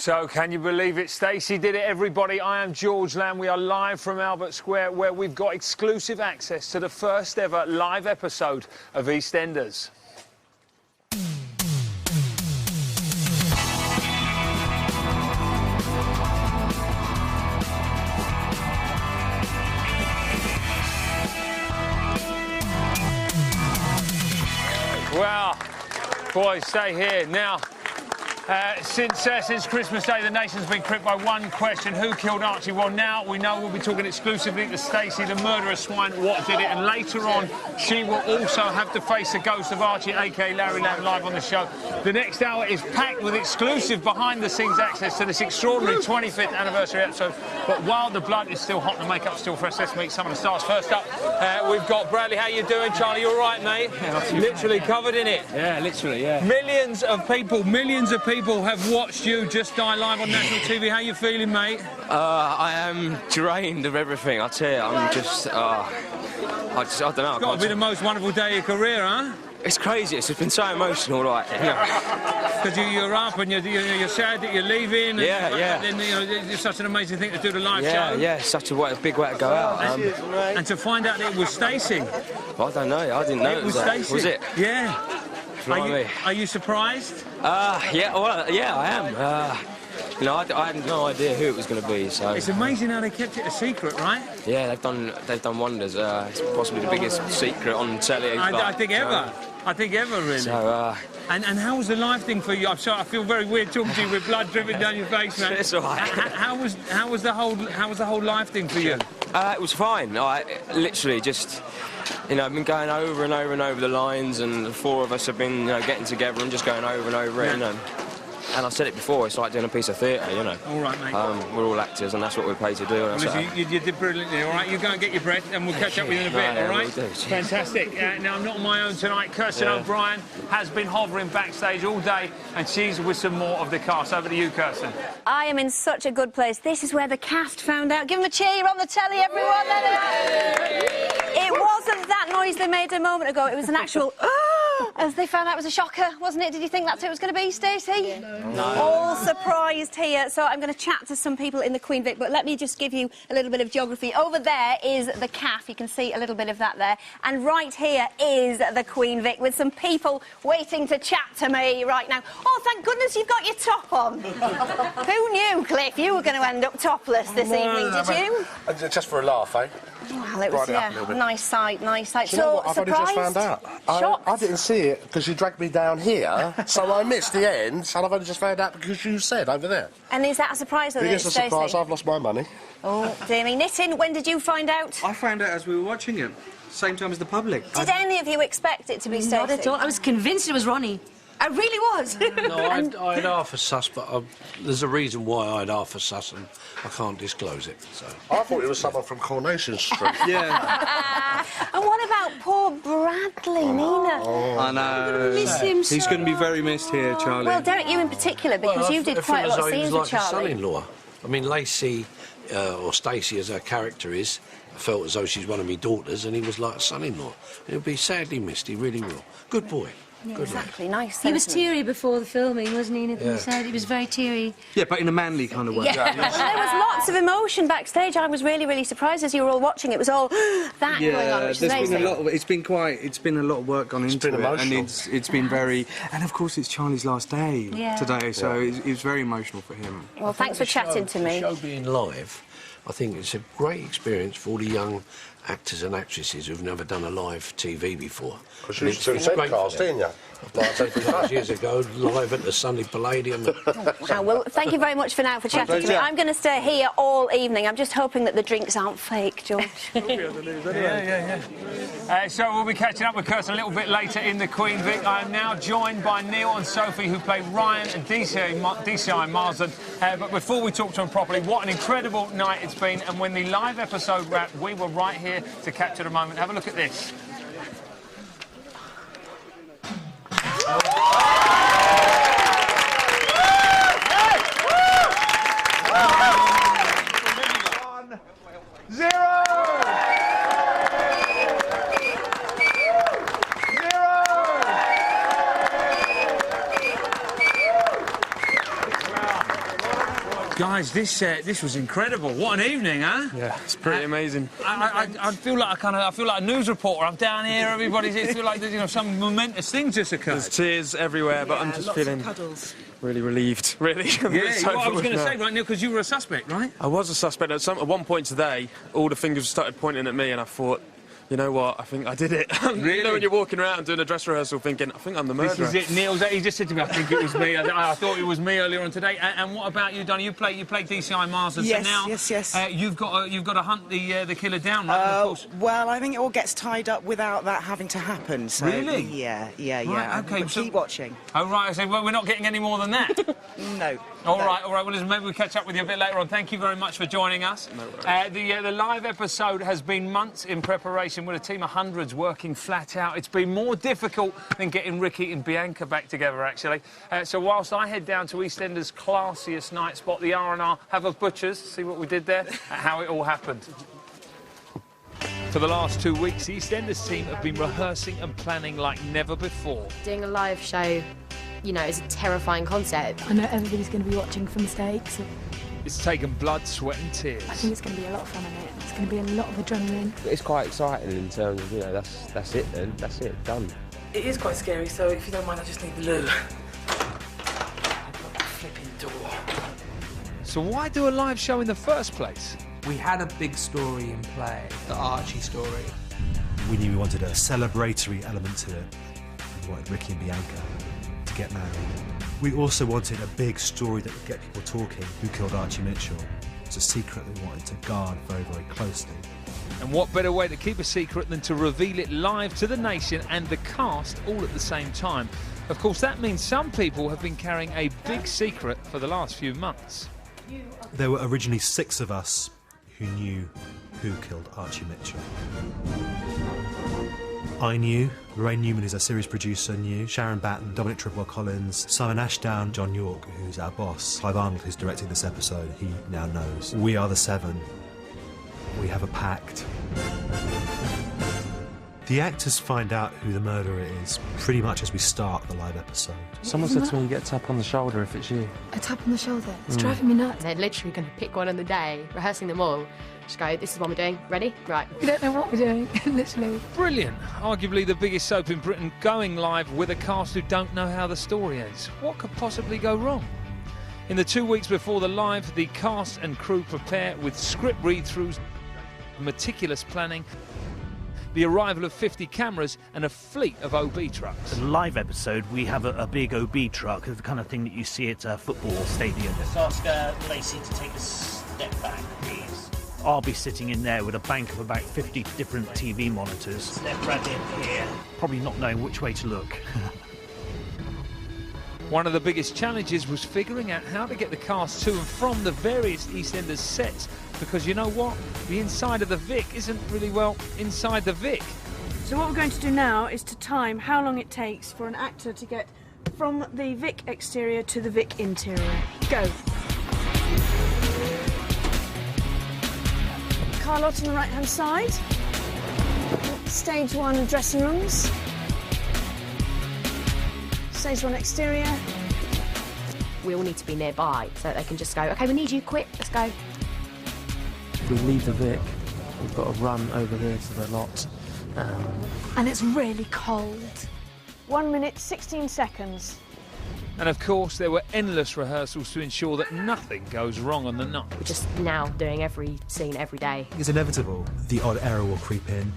So, can you believe it? Stacey did it, everybody. I am George Lamb. We are live from Albert Square, where we've got exclusive access to the first ever live episode of EastEnders. Well, boys, stay here. Now, since Christmas Day, the nation's been gripped by one question: who killed Archie? Well, now we know we'll be talking exclusively to Stacey, the murderous swine, what did it, and later on, she will also have to face the ghost of Archie, aka Larry Lamb, live on the show. The next hour is packed with exclusive behind-the-scenes access to this extraordinary 25th anniversary episode. But while the blood is still hot and the makeup's still fresh, let's meet some of the stars. First up, we've got Bradley. How you doing, Charlie? You all right, mate? Yeah, literally covered in it. Yeah, literally, yeah. Millions of people have watched you just die live on national TV. How you feeling, mate? I am drained of everything. I tell you, I'm just, I don't know. It's got to be the most wonderful day of your career, huh? It's crazy. It's been so emotional, like. Because you're up and you're sad that you're leaving. Yeah, and, yeah. Then it's such an amazing thing to do the live show. Yeah, it's such a big way to go out. And to find out that it was Stacey. Well, I don't know. I didn't know it was Stacey. Was it? Yeah. Are you surprised? Yeah. Well, yeah, I am. You know, I had no idea who it was going to be. So it's amazing how they kept it a secret, right? Yeah, they've done wonders. It's possibly the biggest secret on telly. I think ever. I think ever, really. So, and how was the live thing for you? I'm sorry, I feel very weird talking to you with blood dripping down your face, man. It's all right. How was the whole live thing for you? It was fine. I literally just, you know, I've been going over and over and over the lines, and the four of us have been, you know, getting together and just going over and over it, you know. And I've said it before, it's like doing a piece of theatre, you know. All right, mate. We're all actors, and that's what we're paid to do. Well, you did brilliantly, all right? You go and get your breath, and we'll catch up with you in a bit, all right? We'll do. Fantastic. Now, I'm not on my own tonight. Kirsten O'Brien has been hovering backstage all day, and she's with some more of the cast. Over to you, Kirsten. I am in such a good place. This is where the cast found out. Give them a cheer. You're on the telly, everyone. It wasn't that noise they made a moment ago. It was an actual... as they found out it was a shocker, wasn't it? Did you think that's who it was going to be, Stacey? No. All surprised here. So I'm going to chat to some people in the Queen Vic, but let me just give you a little bit of geography. Over there is the CAF. You can see a little bit of that there. And right here is the Queen Vic with some people waiting to chat to me right now. Oh, thank goodness you've got your top on. Who knew, Cliff, you were going to end up topless this evening, did you? Just for a laugh, eh? Well, it was, nice sight, nice sight. Do you know what? I've surprised? only just found out. I didn't see it because you dragged me down here, so I missed the end, and I've only just found out because you said over there. And is that a surprise, though, It is a surprise. I've lost my money. Oh, dear me. Nitin, when did you find out? I found out as we were watching it, same time as the public. Did any of you expect it to be Stacey? Not at all. I was convinced it was Ronnie. I really was. No, I'd half a sus, but there's a reason why I'd half a sus, and I can't disclose it. So I thought it was someone from Coronation Street. Yeah. And what about poor Bradley, Nina? I know. Miss him He's going to be very missed here, Charlie. Well, Derek, you in particular, because you did quite a lot of scenes with like Charlie. a son-in-law. I mean, Lacey, or Stacey, as her character is, felt as though she's one of my daughters, and he was like a son-in-law. He'll be sadly missed. He really will. Good boy. Yeah, exactly, nice. He was teary before the filming, wasn't he? He said he was very teary. Yeah, but in a manly kind of way. Yeah. Well, there was lots of emotion backstage. I was really, really surprised as you were all watching. It was all that going on, which is amazing. It's been a lot of work gone into it, emotional. and it's been very. And of course, it's Charlie's last day today, so it was very emotional for him. Well, thanks for chatting to me. The show being live, I think it's a great experience for all the young actors and actresses who've never done a live TV before. Because you used to do cast, didn't you? Like 25 years ago, live at the Sunday Palladium. Well, thank you very much for now for chatting to me. I'm going to stay here all evening. I'm just hoping that the drinks aren't fake, George. So we'll be catching up with Kirsten a little bit later in the Queen Vic. I am now joined by Neil and Sophie, who play Ryan and DCI Marsden. But before we talk to them properly, what an incredible night it's been. And when the live episode wrapped, we were right here to capture the moment. Have a look at this. Guys, this was incredible. What an evening, huh? Yeah, it's pretty amazing. I feel like I feel like a news reporter. I'm down here, everybody's here. I feel like there's, some momentous thing just occurred. There's tears everywhere, but I'm just feeling really relieved, really. Yeah, what I was going to say, right, Neil, because you were a suspect, right? I was a suspect. At one point today, all the fingers started pointing at me, and I thought, you know what, I think I did it. Really? You know when you're walking around doing a dress rehearsal thinking, I think I'm the murderer. This is it, Neil. He just said to me, I think it was me. I thought it was me earlier on today. And what about you, Donny? You played DCI Marsden. Yes, so now, yes. You've got to hunt the killer down, right? Of course. Well, I think it all gets tied up without that having to happen. So, Really? Yeah. Right, okay, But so- keep watching. Oh, right. I said, well, we're not getting any more than that. No. All right. Well, listen, maybe we'll catch up with you a bit later on. Thank you very much for joining us. No worries. The live episode has been months in preparation with a team of hundreds working flat out. It's been more difficult than getting Ricky and Bianca back together, actually. So whilst I head down to EastEnders' classiest night spot, the R&R, have a butcher's, see what we did there, how it all happened. For the last 2 weeks, the EastEnders team have been rehearsing and planning like never before. Doing a live show, you know, is a terrifying concept. I know everybody's going to be watching for mistakes. It's taken blood, sweat and tears. I think it's going to be a lot of fun in it. It's going to be a lot of adrenaline. It's quite exciting in terms of, you know, that's it then, that's it, done. It is quite scary, so if you don't mind, I just need the loo. Flipping door. So why do a live show in the first place? We had a big story in play, the Archie story. We knew we wanted a celebratory element to it. We wanted Ricky and Bianca to get married. We also wanted a big story that would get people talking. Who killed Archie Mitchell? It's a secret we wanted to guard very, very closely. And what better way to keep a secret than to reveal it live to the nation and the cast all at the same time? Of course, that means some people have been carrying a big secret for the last few months. There were originally 6 of us who knew who killed Archie Mitchell. I knew, Lorraine Newman, who's our series producer, knew, Sharon Batten, Dominic Tripwell-Collins, Simon Ashdown, John York, who's our boss, Clive Arnold, who's directing this episode, he now knows. We are the 7. We have a pact. The actors find out who the murderer is pretty much as we start the live episode. Someone said to me, you get a tap on the shoulder if it's you. A tap on the shoulder. It's driving me nuts. They're literally going to pick one on the day, rehearsing them all. Just go, this is what we're doing. Ready? Right. We don't know what we're doing, literally. Brilliant. Arguably the biggest soap in Britain going live with a cast who don't know how the story ends. What could possibly go wrong? In the 2 weeks before the live, the cast and crew prepare with script read-throughs, meticulous planning, the arrival of 50 cameras and a fleet of OB trucks. The live episode, we have a big OB truck, the kind of thing that you see at a football stadium. Let's ask Lacey to take a step back, please. I'll be sitting in there with a bank of about 50 different TV monitors. Step right in here. Probably not knowing which way to look. One of the biggest challenges was figuring out how to get the cast to and from the various EastEnders sets, because you know what? The inside of the Vic isn't really, well, inside the Vic. So what we're going to do now is to time how long it takes for an actor to get from the Vic exterior to the Vic interior. Go. Car lot on the right-hand side. Stage 1 dressing rooms. Stage 1 exterior. We all need to be nearby so that they can just go, OK, we need you, quick, let's go. If we leave the Vic, we've got to run over here to the lot. And it's really cold. 1 minute, 16 seconds. And of course, there were endless rehearsals to ensure that nothing goes wrong on the night. We're just now doing every scene every day. It's inevitable. The odd error will creep in.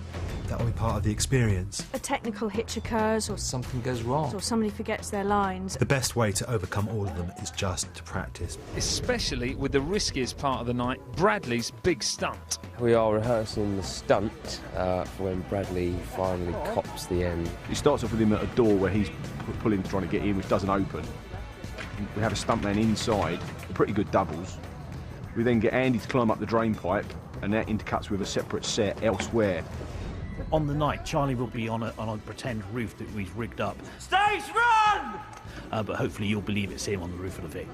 That will be part of the experience. A technical hitch occurs or Something goes wrong. or somebody forgets their lines. The best way to overcome all of them is just to practice. Especially with the riskiest part of the night, Bradley's big stunt. We are rehearsing the stunt for when Bradley finally cops the end. It starts off with him at a door where he's pulling, trying to get in, which doesn't open. We have a stuntman inside, pretty good doubles. We then get Andy to climb up the drain pipe, and that intercuts with a separate set elsewhere. On the night, Charlie will be on a pretend roof that we've rigged up. Stace, run! But hopefully you'll believe it's him on the roof of the Vic.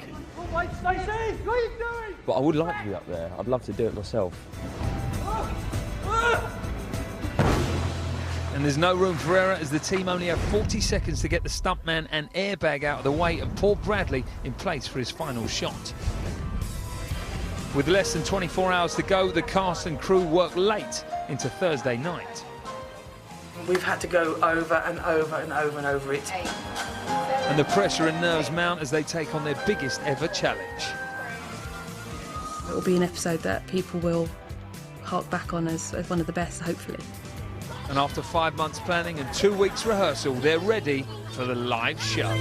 Wait, Stacey, what are you doing? But I would like to be up there. I'd love to do it myself. And there's no room for error as the team only have 40 seconds to get the stuntman and airbag out of the way and poor Bradley in place for his final shot. With less than 24 hours to go, the cast and crew work late into Thursday night. We've had to go over and over and over and over it. And the pressure and nerves mount as they take on their biggest ever challenge. It will be an episode that people will hark back on as one of the best, hopefully. And after 5 months planning and 2 weeks rehearsal, they're ready for the live show.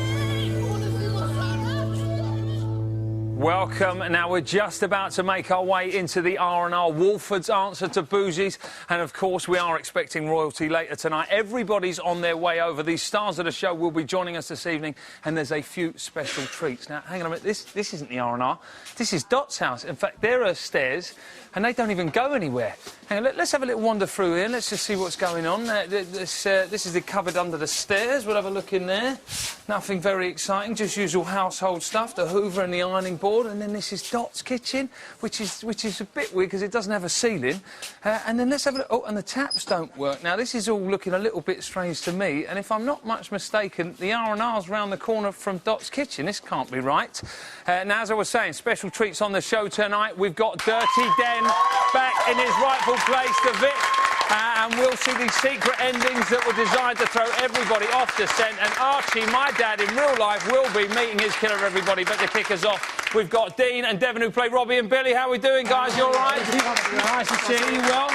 Welcome. Now, we're just about to make our way into the R&R. Walford's answer to Bougie's. And, of course, we are expecting royalty later tonight. Everybody's on their way over. These stars of the show will be joining us this evening, and there's a few special treats. Now, hang on a minute. This isn't the R&R. This is Dot's house. In fact, there are stairs, and they don't even go anywhere. Hang on, let's have a little wander through here. Let's just see what's going on. This is the cupboard under the stairs. We'll have a look in there. Nothing very exciting, just usual household stuff, the hoover and the ironing board. And then this is Dot's kitchen, which is a bit weird because it doesn't have a ceiling. And then let's have a look. Oh, and the taps don't work. Now, this is all looking a little bit strange to me. And if I'm not much mistaken, the R&R's round the corner from Dot's kitchen. This can't be right. Now, as I was saying, special treats on the show tonight. We've got Dirty Den back in his rightful place, the Vic. And we'll see these secret endings that were designed to throw everybody off the scent. And Archie, my dad, in real life, will be meeting his killer, everybody. But to kick us off, we've got Dean and Devon, who play Robbie and Billy. How are we doing, guys? You all right? Nice to see you. Well?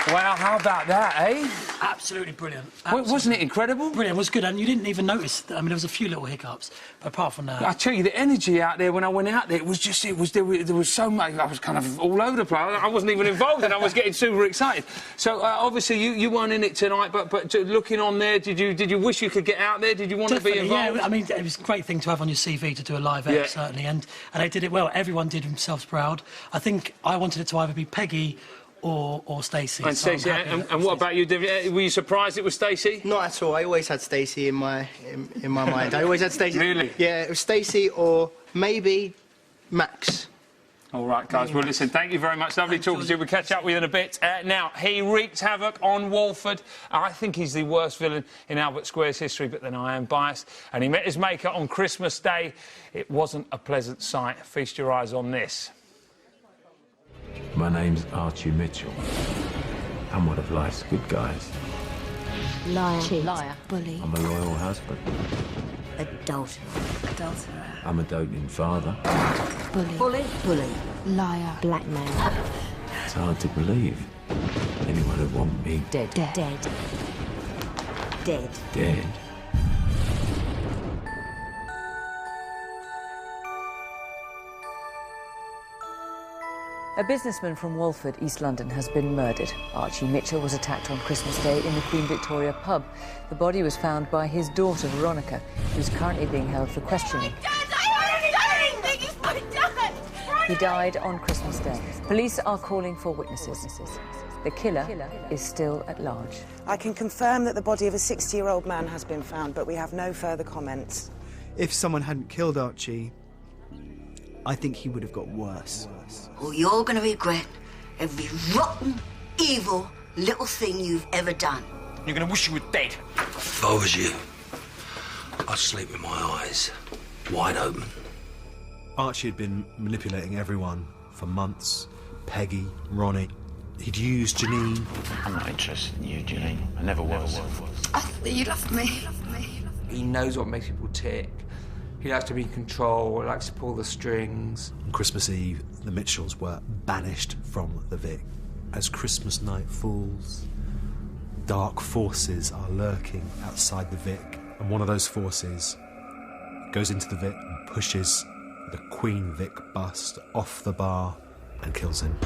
Wow, how about that, eh? Absolutely brilliant. Wasn't it incredible? Brilliant, it was good, and you didn't even notice. I mean, there was a few little hiccups, but apart from that... I tell you, the energy out there when I went out there, there was so much... I was kind of all over the place. I wasn't even involved, and I was getting super excited. So, obviously, you weren't in it tonight, but looking on there, did you wish you could get out there? Did you want Definitely, to be involved? Yeah, I mean, it was a great thing to have on your CV to do a live act, certainly, and they did it well. Everyone did themselves proud. I think I wanted it to either be Peggy or Stacey. And Stacey, and what about you, David? Were you surprised it was Stacey? Not at all. I always had Stacey in my mind. I always had Stacey. Really? Yeah, it was Stacey or maybe Max. All right, guys. Well, listen, thank you very much. Lovely talking to you. We'll catch up with you in a bit. Now, he wreaked havoc on Walford. I think he's the worst villain in Albert Square's history, but then I am biased. And he met his maker on Christmas Day. It wasn't a pleasant sight. Feast your eyes on this. My name's Archie Mitchell. I'm one of life's good guys. Liar. Cheat. Liar. Bully. I'm a loyal husband. Adulterer. Adulterer. I'm a doting father. Bully. Bully. Bully. Liar. Blackmail. It's hard to believe. Anyone would want me Dead. Dead. Dead. Dead. dead. A businessman from Walford, East London, has been murdered. Archie Mitchell was attacked on Christmas Day in the Queen Victoria pub. The body was found by his daughter, Veronica, who's currently being held for questioning. He died on Christmas Day. Police are calling for witnesses. The killer is still at large. I can confirm that the body of a 60-year-old man has been found, but we have no further comments. If someone hadn't killed Archie, I think he would have got worse. Well, you're going to regret every rotten, evil little thing you've ever done. You're going to wish you were dead. If I was you, I'd sleep with my eyes wide open. Archie had been manipulating everyone for months. Peggy, Ronnie. He'd used Janine. I'm not interested in you, Janine. I never was. I thought that you loved me. He knows what makes people tick. He likes to be in control, likes to pull the strings. On Christmas Eve, the Mitchells were banished from the Vic. As Christmas night falls, dark forces are lurking outside the Vic. And one of those forces goes into the Vic and pushes the Queen Vic bust off the bar and kills him.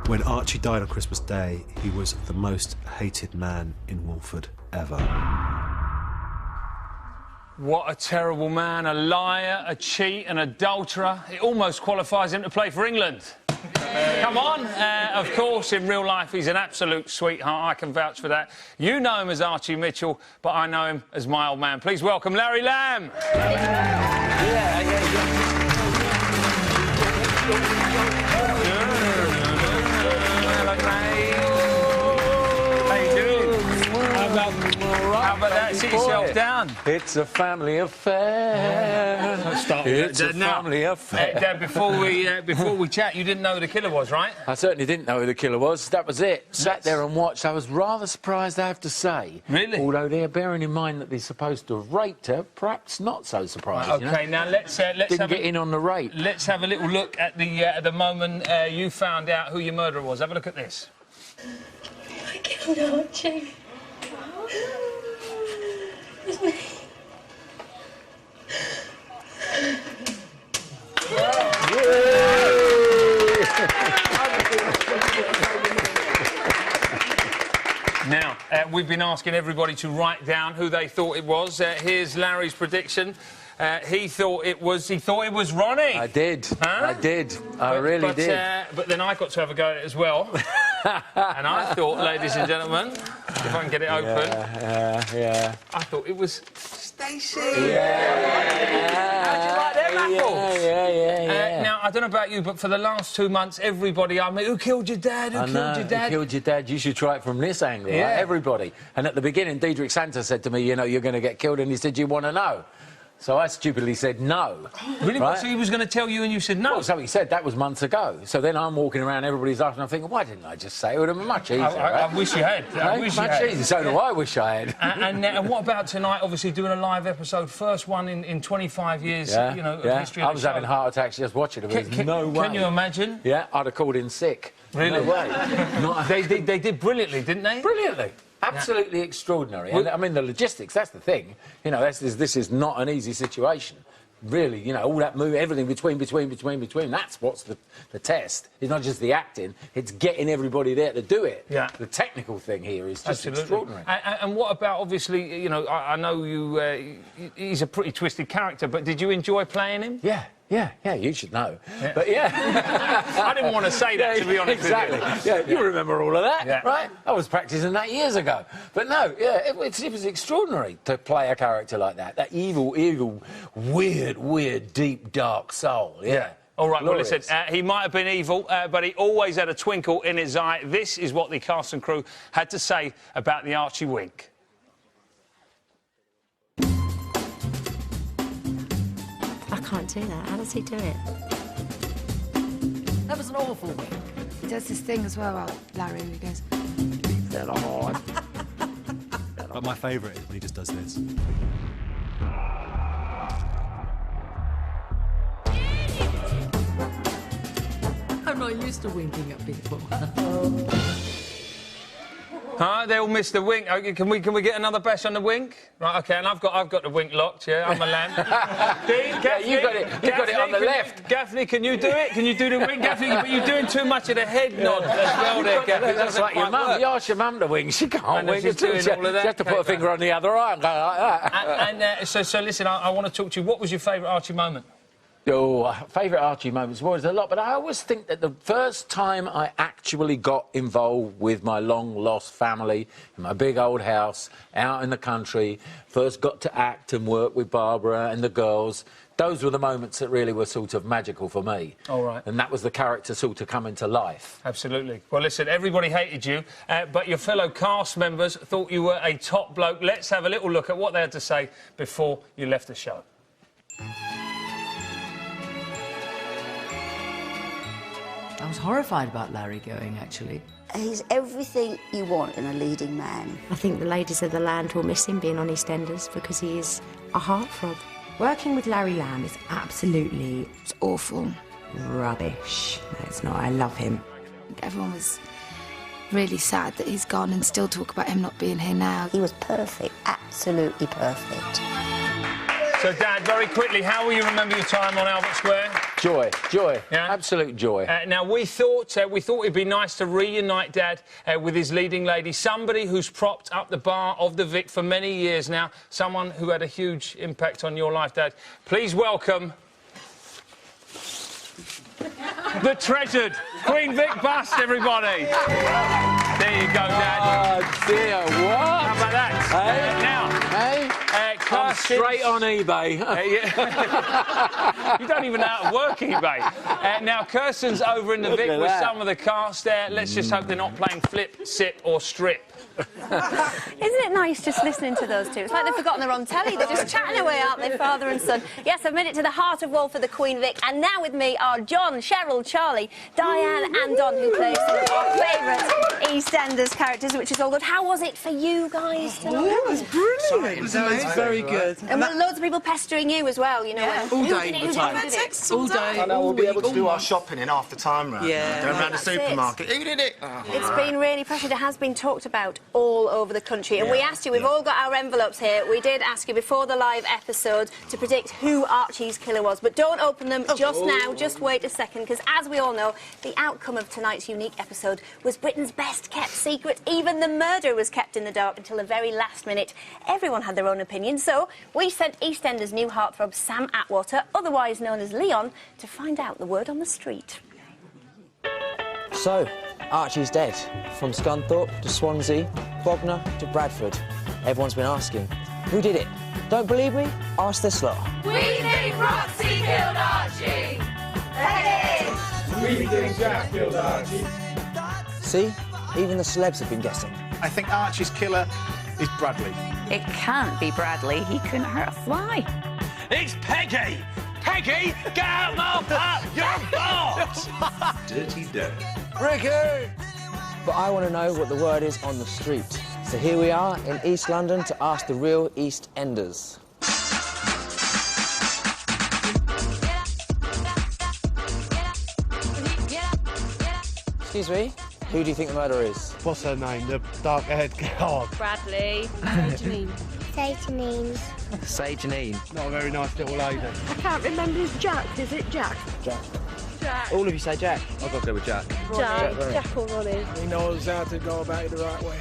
When Archie died on Christmas Day, he was the most hated man in Walford ever. What a terrible man, a liar, a cheat, an adulterer. It almost qualifies him to play for England. Come on. Of course, in real life, he's an absolute sweetheart. I can vouch for that. You know him as Archie Mitchell, but I know him as my old man. Please welcome Larry Lamb. How about that? Sit yourself down. It's a family affair. Let's start with It's a family affair. Dad, before we chat, you didn't know who the killer was, right? I certainly didn't know who the killer was. That was it. Sat there and watched. I was rather surprised, I have to say. Really? Although they're bearing in mind that they're supposed to have raped her, perhaps not so surprised. Okay, now let's didn't get in on the rape. Let's have a little look at the moment you found out who your murderer was. Have a look at this. I killed Archie. It was me. Now, we've been asking everybody to write down who they thought it was. Here's Larry's prediction. He thought it was Ronnie. I did. Huh? I did. I really did. But then I got to have a go at it as well. And I thought, ladies and gentlemen, if I can get it open. Yeah. I thought it was Stacey. Yeah. How'd you like them apples? Yeah. Now, I don't know about you, but for the last 2 months, everybody, I mean, who killed your dad? Who killed your dad? Who killed your dad? You should try it from this angle, Yeah. right? Everybody. And at the beginning, Diedrich Santa said to me, you know, you're going to get killed, and he said, you want to know? So I stupidly said no. Really? Right? So he was going to tell you and you said no? Well, so he said. That was months ago. So then I'm walking around, everybody's asking, I'm thinking, why didn't I just say it? It would have been much easier, I wish you had. I wish you much had. easier. So do I wish I had. And what about tonight, obviously, doing a live episode, first one in 25 years, you know, of history of I was having heart attacks just watching it. There's no way. Can you imagine? Yeah, I'd have called in sick. Really? No way. They did brilliantly, didn't they? Brilliantly. Absolutely extraordinary. And, I mean, the logistics, that's the thing. You know, this is not an easy situation. Really, you know, all that move, everything between, that's what's the test. It's not just the acting, it's getting everybody there to do it. Yeah. The technical thing here is just extraordinary. And what about, obviously, you know, I know he's a pretty twisted character, but did you enjoy playing him? Yeah, you should know. Yeah. But yeah. I didn't want to say that, to be honest exactly. with you. Yeah, you remember all of that, Yeah. right? I was practising that years ago. But no, yeah, it was extraordinary to play a character like that. That evil, weird, deep, dark soul. Yeah. All right, Glorious. well, listen, he might have been evil, but he always had a twinkle in his eye. This is what the cast and crew had to say about the Archie wink. I can't do that. How does he do it? That was an awful wink. He does this thing as well, Larry, where he goes... But my favourite is when he just does this. I'm not used to winking at people. Huh? They all missed the wink. Okay, can we get another bash on the wink? Right, OK, and I've got the wink locked, yeah? I'm a lamb. Dean, Gaffney, you got it on the left. Gaffney, can you do it? Can you do the wink? Gaffney, but you're doing too much of the head nod as well there, Gaffney. That's like your mum. You ask your mum to wink, she can't wink. She's doing all of that. She has to put a finger on the other eye and go like that. And so listen, I want to talk to you. What was your favourite Archie moment? Oh, favourite Archie moments was a lot, but I always think that the first time I actually got involved with my long-lost family in my big old house out in the country, first got to act and work with Barbara and the girls, those were the moments that really were sort of magical for me. All right. And that was the character sort of coming to life. Absolutely. Well, listen, everybody hated you, but your fellow cast members thought you were a top bloke. Let's have a little look at what they had to say before you left the show. I was horrified about Larry going, actually. He's everything you want in a leading man. I think the ladies of the land will miss him being on EastEnders because he is a heartthrob. Working with Larry Lamb is absolutely... It's awful. Rubbish. No, it's not. I love him. Everyone was really sad that he's gone and still talk about him not being here now. He was perfect, absolutely perfect. So, Dad, very quickly, how will you remember your time on Albert Square? Joy, yeah? Absolute joy. Now, we thought it'd be nice to reunite Dad with his leading lady, somebody who's propped up the bar of the Vic for many years now, someone who had a huge impact on your life, Dad. Please welcome the treasured Queen Vic bust, everybody. There you go, Dad. Oh, dear, what? How about that? Hey? Now, I'm straight on eBay. You don't even know how to work eBay. Now, Kirsten's over in the Vic with some of the cast there. Let's just hope they're not playing flip, sip or strip. Isn't it nice just listening to those two? It's like they've forgotten they're on telly. They're just chatting away, aren't they, father and son? Yes, I've made it to the heart of Walford, the Queen Vic, and now with me are John, Cheryl, Charlie, Diane and Don, who play some of our favourite EastEnders characters, which is all good. How was it for you guys tonight? It was brilliant. It was very good. And were loads of people pestering you as well, you know? Yeah. All day. All day. I know, we'll be able to do our shopping in half the time round. Yeah. Going around the supermarket. Who did it? It's been really pressured. It has been talked about all over the country. And we asked you, we've all got our envelopes here, we did ask you before the live episode to predict who Archie's killer was. But don't open them just now, just wait a second, because as we all know, the outcome of tonight's unique episode was Britain's best kept secret. Even the murder was kept in the dark until the very last minute. Everyone had their own opinion, so we sent EastEnders' new heartthrob Sam Atwater, otherwise known as Leon, to find out the word on the street. So, Archie's dead. From Scunthorpe to Swansea, Bognor to Bradford. Everyone's been asking, who did it? Don't believe me? Ask this lot. We think Roxy killed Archie! Peggy! We think Jack killed Archie. See? Even the celebs have been guessing. I think Archie's killer is Bradley. It can't be Bradley. He couldn't hurt a fly. It's Peggy! Peggy, get out my pub! You're boss! Dirty Dirt. Ricky! But I want to know what the word is on the street. So here we are in East London to ask the real EastEnders. Excuse me, who do you think the murderer is? What's her name? The dark-haired girl. Bradley. Say Janine. Say Janine. Not a very nice little lady. I can't remember his Jack. Is it Jack? Jack. Jack. All of you say Jack. I've got to go with Jack. Jack or Ronnie. He knows how to go about it the right way.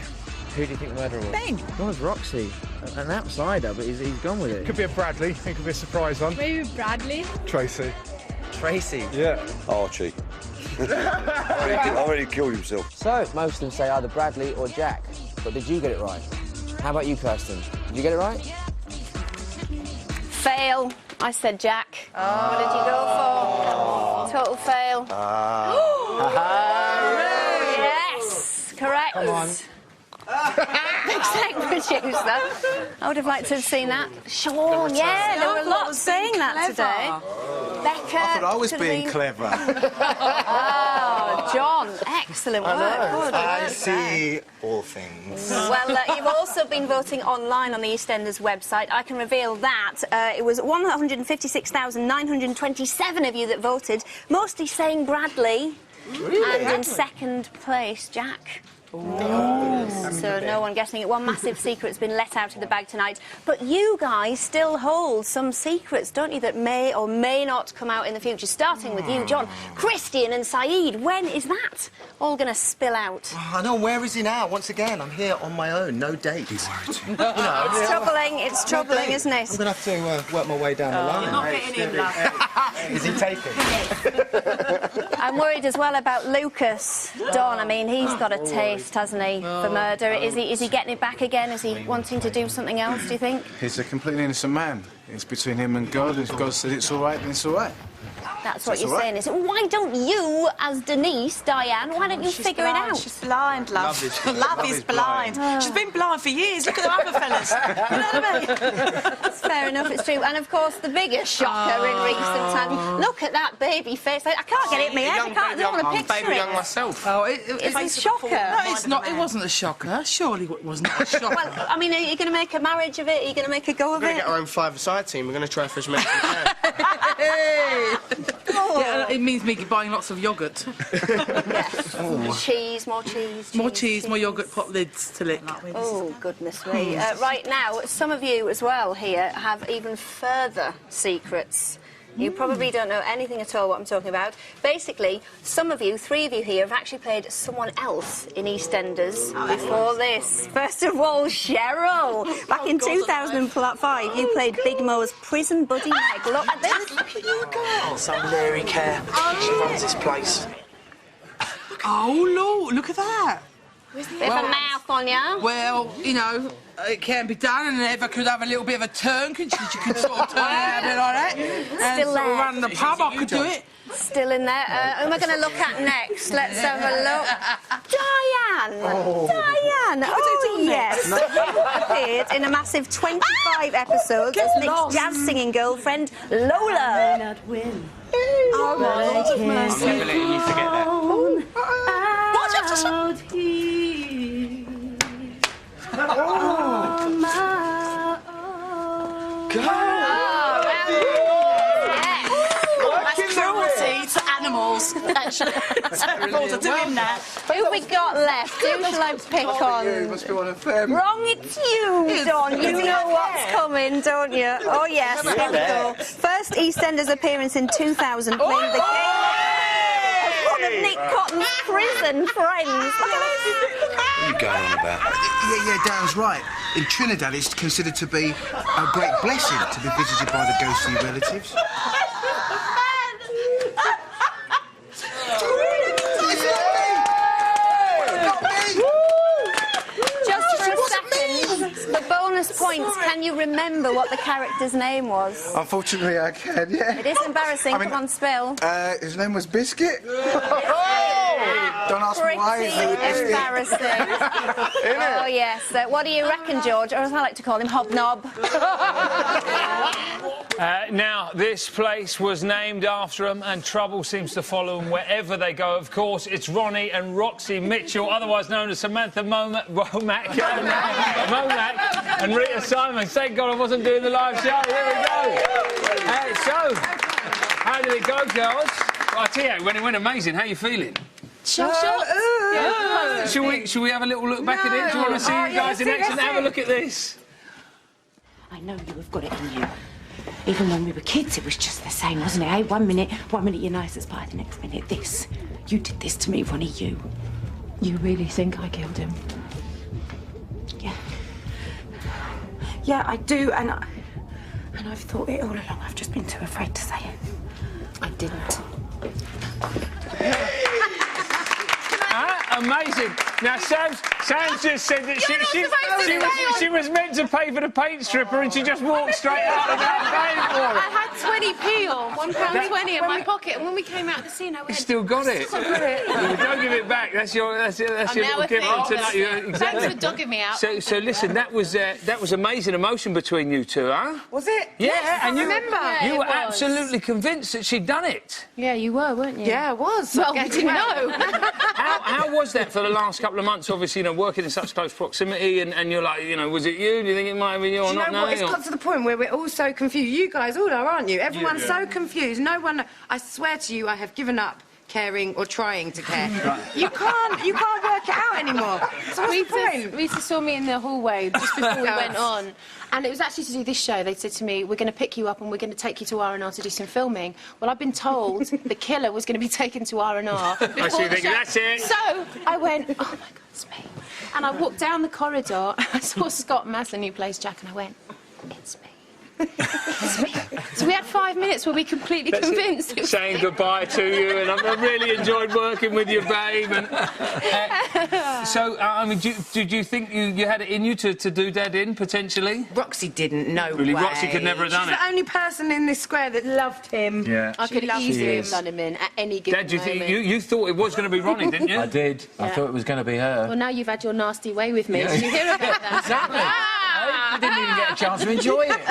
Who do you think the murderer was? Ben. Gone with Roxy. An outsider, but he's gone with it. Could be a Bradley. It could be a surprise one. Maybe Bradley. Tracy. Tracy? Yeah. Archie. already killed himself. So, most of them say either Bradley or Jack. But did you get it right? How about you, Kirsten? Did you get it right? Fail. I said Jack. What did you go for? Total fail. Yes, correct. Come on. Exec producer. I would have liked to have seen that. Sean, yeah, there were lots saying that today. Becca. I thought I was being been... clever. Oh, John, excellent work. Good I work see there. all things. Well, you've also been voting online on the EastEnders website. I can reveal that. It was 156,927 of you that voted, mostly saying Bradley. Really? And in second place, Jack. So no one guessing it. One massive secret's been let out of the bag tonight. But you guys still hold some secrets, don't you, that may or may not come out in the future, starting with you, John. Christian and Saeed, when is that all going to spill out? Oh, I know, where is he now? Once again, I'm here on my own, no date. It's troubling, isn't it? I'm going to have to work my way down the line. You're not getting him, love. Is he taken? I'm worried as well about Lucas. Don, I mean, he's got a taste, hasn't he, for murder. Is he getting it back again? Is he wanting to do something else, do you think? He's a completely innocent man. It's between him and God. If God said it's all right, then it's all right. That's what you're saying, is it? Why don't you, as Denise, Diane, why don't you figure it out? She's blind, love. Love is blind. She's been blind for years. Look at the other fellas. You know what I mean? That's fair enough, it's true. And, of course, the biggest shocker in recent times. Look at that baby face. I can't get it in my head. I don't want to picture it. myself. Oh, it's a shocker. No, it's not. It wasn't a shocker. Surely it wasn't a shocker. Well, I mean, are you going to make a marriage of it? Are you going to make a go of it? We're going to get our own five-a-side team. We're going to try for as many as we can. Yeah, it means me buying lots of yoghurt. Yes. Cheese, more cheese. More cheese, more yoghurt pop lids to lick. Oh, goodness me. Right now, some of you as well here have even further secrets. You probably don't know anything at all what I'm talking about. Basically, some of you, 3 of you here, have actually played someone else in EastEnders before this. First of all, Cheryl. Back in 2005, you played Big Mo's prison buddy Meg. Look at this. Look at you, girl. Some Mary Care. She runs this place. Oh, Lord, look at that. Bit of a mouthful. on you. Well, you know, it can be done, and Eva could have a little bit of a turn, couldn't she? She could sort of turn it out a bit like that. And Still sort of there. run the pub, I could do it. Still in there. Who am I going to look at next? Let's have a look. Diane! Diane! Oh, yes. No. You appeared in a massive 25 episodes as Nick's jazz-singing girlfriend, Lola. Not win. Oh, But my I goodness. can never letting you forget that. What? Out here on my own. That's cruelty to animals. Actually, terrible to do in that. Who have we got left? Who shall I pick on? Must be one of them. Wrong, it's you, Don. You know what's coming, don't you? Oh, yes, here we go. First EastEnders appearance in 2000, playing the game of one of Nick Cotton's prison friends. Look at this. What are you going on about? Yeah, Dan's right. In Trinidad, it's considered to be a great blessing to be visited by the ghostly relatives. Just for a second, the bonus points, can you remember what the character's name was? Unfortunately, I can, yeah. It is embarrassing. Come on, spill. His name was Biscuit. Don't ask me why. Pretty embarrassing. Oh, yes. What do you reckon, George? Or as I like to call him, Hobnob. Now, this place was named after them, and trouble seems to follow them wherever they go. Of course, it's Ronnie and Roxy Mitchell, otherwise known as Samantha Momac and Rita Simon. Thank God I wasn't doing the live show. Here we go. So, how did it go, girls? I tell you, when it went amazing. How are you feeling? Shot. Yeah. Should we have a little look back at it? Do you want to see you guys in action? Have a look at this. I know you have got it in you. Even when we were kids, it was just the same, wasn't it? Hey, one minute you're nice as pie, the next minute this. You did this to me, Ronnie, you. You really think I killed him? Yeah. Yeah, I do, and I've thought it all along. I've just been too afraid to say it. I didn't. Amazing. Now, Sam's just said that she was meant to pay for the paint stripper and she just walked straight out without paying for it. I had 20p or £1.20 in my pocket, and when we came out of the scene, I went... You still got it. Don't give it back. That's your little gift tonight. Exactly. Thanks for dogging me out. So listen, that was amazing emotion between you two, huh? Was it? Yeah, and you were was. absolutely convinced that she'd done it. Yeah, you were, weren't you? Yeah, I was. Well, we didn't know. How was that for the last couple of months? Obviously, working in such close proximity, and you're like, was it you? Do you think it might have been you or not? Do you know what? It's got to the point where we're all so confused. You guys all are, aren't you? Everyone's so confused. No one. I swear to you, I have given up caring or trying to care. You can't work it out anymore. So what's the point? Rita saw me in the hallway just before we went on, and it was actually to do this show. They said to me, we're going to pick you up and we're going to take you to R&R to do some filming. Well, I've been told the killer was going to be taken to R&R. I see, that's it. So I went, oh my God, it's me. And I walked down the corridor, I saw Scott Masson, who plays Jack, and I went, it's me. It's me. So we had 5 minutes where we completely convinced it was saying goodbye to you, and I really enjoyed working with you, babe. And, so, I mean, did you think you had it in you to do Dad in, potentially? Roxy didn't, no Really, way. Roxy could never have done She's it. the only person in this square that loved him. Yeah. I could easily have done him in at any given Dad, moment. you thought it was going to be Ronnie, didn't you? I did. I thought it was going to be her. Well, now you've had your nasty way with me. Did you hear about that? Exactly. I didn't even get a chance to enjoy it.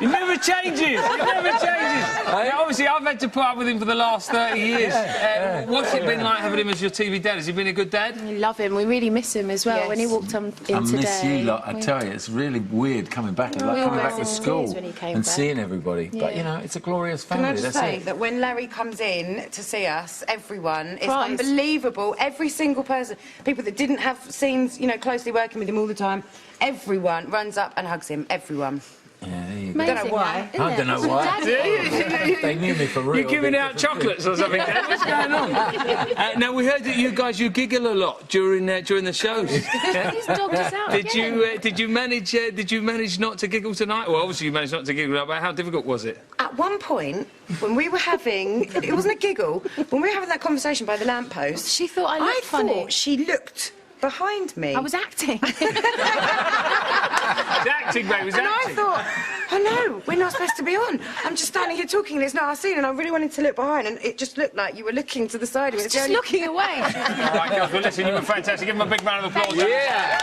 He never changes. He never changes. Now, obviously, I've had to put up with him for the last 30 years. What's it been like having him as your TV dad? Has he been a good dad? We love him. We really miss him as well. Yes. When he walked on in today. I miss you lot, I tell you. It's really weird coming back, We coming all back burst to into school tears when he came and back. seeing everybody. But, you know, it's a glorious family. Can I just That's say it. that when Larry comes in to see us, everyone, it's Cries. unbelievable. Every single person, people that didn't have scenes, closely working with him all the time, everyone runs up and hugs him. Everyone. I don't know why. I don't know why. They knew me for real. You're giving out chocolates or something. What's going on? Now we heard that you guys giggle a lot during the shows. He's dogged us out. Did you manage not to giggle tonight? Well, obviously you managed not to giggle, but how difficult was it? At one point, when we were having... It wasn't a giggle. When we were having that conversation by the lamppost... She thought I looked funny. I thought she looked behind me. I was acting. It was acting, babe. It was acting. I thought, oh no, we're not supposed to be on. I'm just standing here talking and it's not our scene, and I really wanted to look behind, and it just looked like you were looking to the side of me. Just looking away. All right, girls, well, listen, you were fantastic. Give them a big round of applause. Yeah.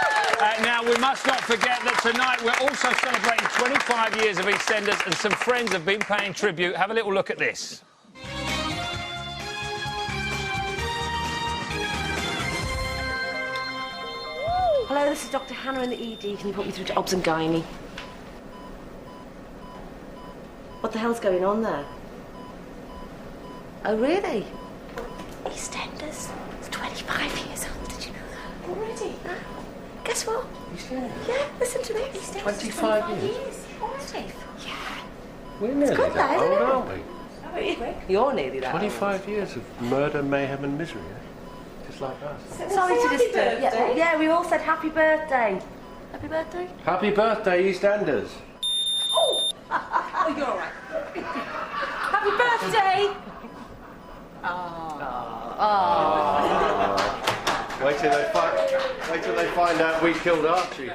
Now, we must not forget that tonight we're also celebrating 25 years of EastEnders, and some friends have been paying tribute. Have a little look at this. Hello, this is Dr. Hannah in the ED. Can you put me through to Obs and Gynae? What the hell's going on there? Oh, really? EastEnders. It's 25 years old. Did you know that? Already? Guess what? EastEnders? Yeah, listen to me. EastEnders. 25 years? Already? Yeah. We're nearly good, that isn't old, it? aren't we? You're nearly that 25 years of murder, mayhem and misery, eh? Just like us. Sorry to disturb. Yeah, we all said happy birthday. Happy birthday? Happy birthday, EastEnders. Oh, you're all right. Happy birthday! Wait till they find out we killed Archie.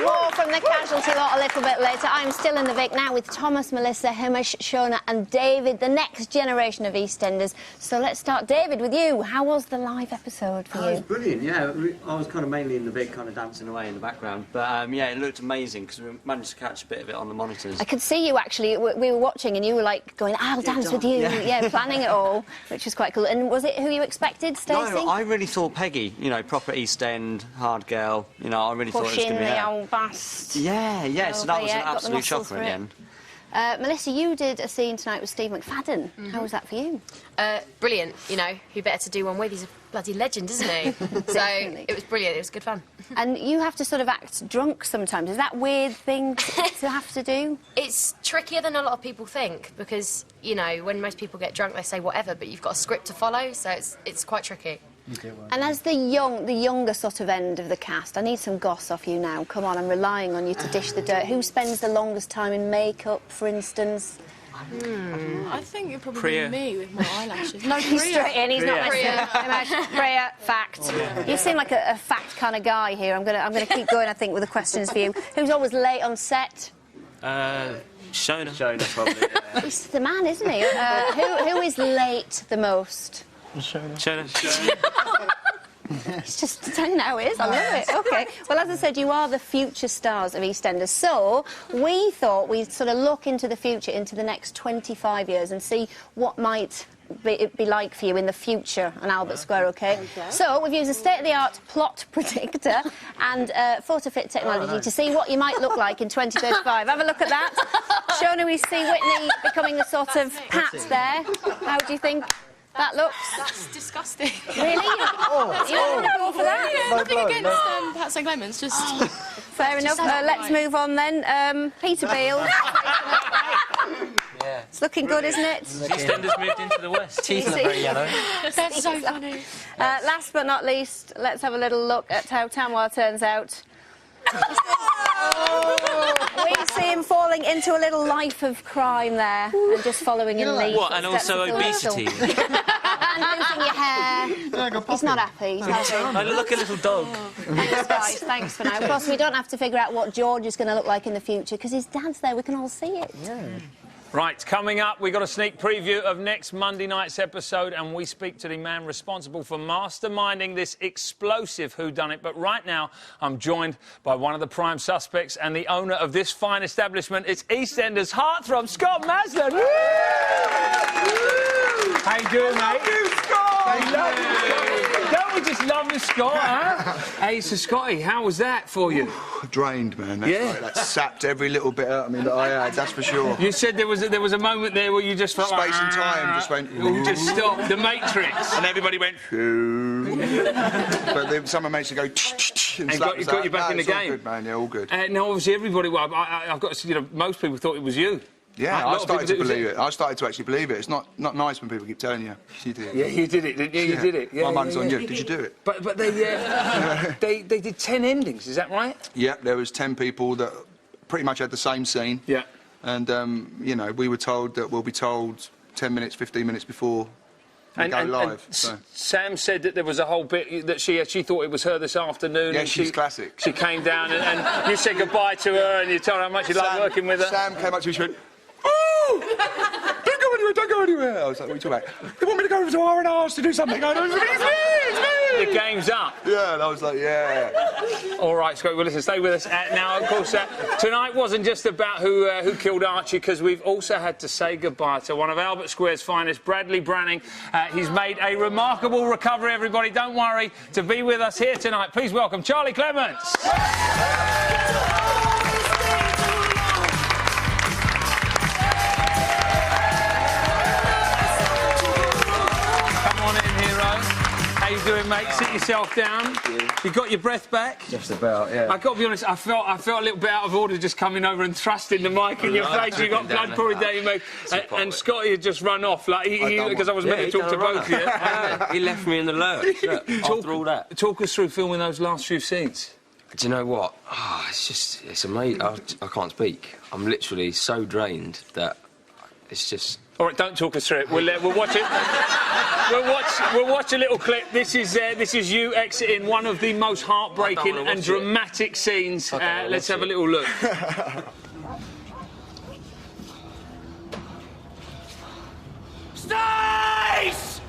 More from the casualty lot a little bit later. I'm still in the Vic now with Thomas, Melissa, Hamish, Shona and David, the next generation of EastEnders. So let's start, David, with you. How was the live episode for you? It was brilliant, yeah. I was kind of mainly in the Vic, kind of dancing away in the background. But, yeah, it looked amazing because we managed to catch a bit of it on the monitors. I could see you, actually. We were watching and you were, like, going, I'll dance with you. Yeah, planning it all, which was quite cool. And was it who you expected, Stacey? No, I really thought Peggy, you know, proper East End, hard girl. You know, I really thought it was going to be her. Old bust. Yeah, so that was an absolute shocker in the end. Melissa, you did a scene tonight with Steve McFadden. How was that for you? Brilliant, you know, who better to do one with? He's a bloody legend, isn't he? So it was brilliant, it was good fun. And you have to sort of act drunk sometimes. Is that a weird thing to have to do? It's trickier than a lot of people think because, you know, when most people get drunk, they say whatever, but you've got a script to follow, so it's quite tricky. And as the younger sort of end of the cast, I need some goss off you now. Come on, I'm relying on you to dish the dirt. Who spends the longest time in makeup, for instance? I think it'd probably Priya. be me with my eyelashes. No, he's straight in. He's not Priya. listening. Priya, fact. You seem like a fact kind of guy here. I'm gonna keep going, I think, with the questions for you. Who's always late on set? Shona. Shona, probably, yeah. He's the man, isn't he? Who is late the most? Shona. It's just 10 now, is. I love it. OK. Well, as I said, you are the future stars of EastEnders. So we thought we'd sort of look into the future, into the next 25 years and see what might be like for you in the future on Albert Square, OK? So we've used a state-of-the-art plot predictor and photo fit technology to see what you might look like in 2035. Have a look at that. Shona, we see Whitney becoming a sort of Pat there. How do you think that looks? That's disgusting. Really? You don't go for that? Yeah, nothing against Pat St Clements, just... Fair enough. Let's move on then. Peter Beale. It's looking good, isn't it? EastEnders moved into the West. Teeth look very yellow. That's so funny. Last but not least, let's have a little look at how Tamwa turns out. We see him falling into a little life of crime there and just following in the What, and also obesity? And losing your hair. He's not happy. He's not happy. I look a little dog. Thanks, guys. Thanks for now. Of course, we don't have to figure out what George is going to look like in the future because his dad's there. We can all see it. Right, coming up, we've got a sneak preview of next Monday night's episode and we speak to the man responsible for masterminding this explosive whodunit. But right now, I'm joined by one of the prime suspects and the owner of this fine establishment. It's EastEnders heartthrob, Scott Maslin. Woo! How you doing, mate? Love you, Scott! Don't we just love the Scott, huh? Hey, so Scotty, how was that for you? Drained, man. That sapped every little bit out of me that I had, that's for sure. You said there was a moment there where you just felt Space and time just went... You just stopped. The Matrix. And everybody went... But then someone managed to go and got you back in the it's all game. good, man. Yeah, all good. Now, obviously, everybody. Well, I've got to say, most people thought it was you. Yeah, I started to believe it. I started to actually believe it. It's not nice when people keep telling you. You did it. Yeah, you did it, didn't you? You did it. Yeah, my money's on you. Did you do it? But they they did 10 endings. Is that right? Yeah, there was 10 people that pretty much had the same scene. Yeah. And you know, we were told that we'll be told 10 minutes, 15 minutes before we go live. So. Sam said that there was a whole bit that she thought it was her this afternoon. Yeah, and she's classic. She came down and you said goodbye to her and you told her how much you liked working with her. Sam came up to me and she went, "Oh, don't go anywhere, don't go anywhere." I was like, "What are you talking about?" "They want me to go over to R&R's to do something." I don't know. It's me. The game's up. Yeah, and I was like, yeah. All right, Scott, well, listen, stay with us. Now, of course, tonight wasn't just about who killed Archie, because we've also had to say goodbye to one of Albert Square's finest, Bradley Branning. He's made a remarkable recovery, everybody. Don't worry. To be with us here tonight, please welcome Charlie Clements. How you doing, mate? Sit yourself down. You got your breath back? Just about, yeah. I've got to be honest, I felt a little bit out of order just coming over and thrusting the mic in your face. You got blood pouring down your mouth. And Scotty had just run off, like because I was meant to talk to both of you. He left me in the lurch after all that. Talk us through filming those last few scenes. Do you know what? Oh, it's amazing. I can't speak. I'm literally so drained that it's just... All right, don't talk us through it. We'll watch it. We'll watch a little clip. This is you exiting one of the most heartbreaking and dramatic scenes. Let's have a little look. Stace!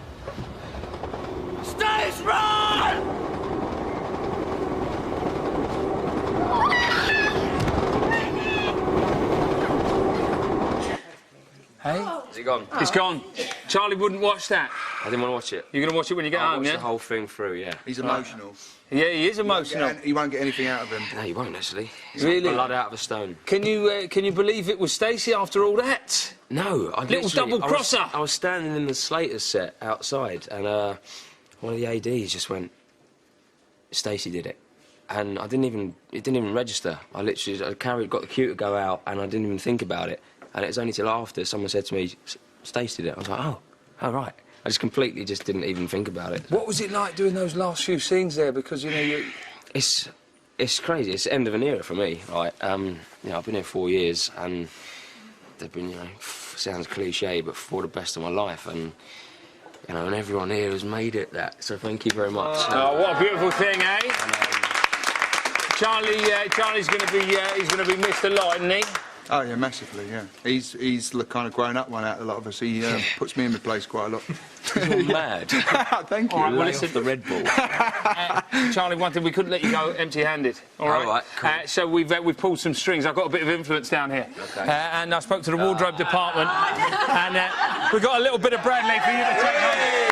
Stace, run! Hey? Is it gone? It's gone. Charlie wouldn't watch that. I didn't want to watch it. You're going to watch it when you get home, yeah? Watch the whole thing through, yeah. He's emotional. Yeah, he is emotional. You won't get anything out of him. No, you won't, actually. He's really? Like blood out of a stone. Can you believe it was Stacey after all that? No, I little double crosser. I was standing in the Slater's set outside, and one of the ADs just went, "Stacey did it," and it didn't even register. I got the cue to go out, and I didn't even think about it. And it was only till after someone said to me, "Stacey did it." I was like, "Oh, right." I just completely didn't even think about it. What was it like doing those last few scenes there? Because it's crazy. It's the end of an era for me, right? I've been here 4 years, and they've been, sounds cliche, but for the best of my life, and and everyone here has made it that. So thank you very much. Oh, what a beautiful thing, eh? Charlie's going to be missed a lot, isn't he? Oh yeah, massively. Yeah, he's the kind of grown-up one out of a lot of us. He puts me in my place quite a lot. You're mad. Thank you. All right, well, listen, the Red Bull. Charlie, one thing, we couldn't let you go empty-handed. All right. Cool. So we've pulled some strings. I've got a bit of influence down here. Okay. And I spoke to the wardrobe department, and we've got a little bit of Bradley for you to take home.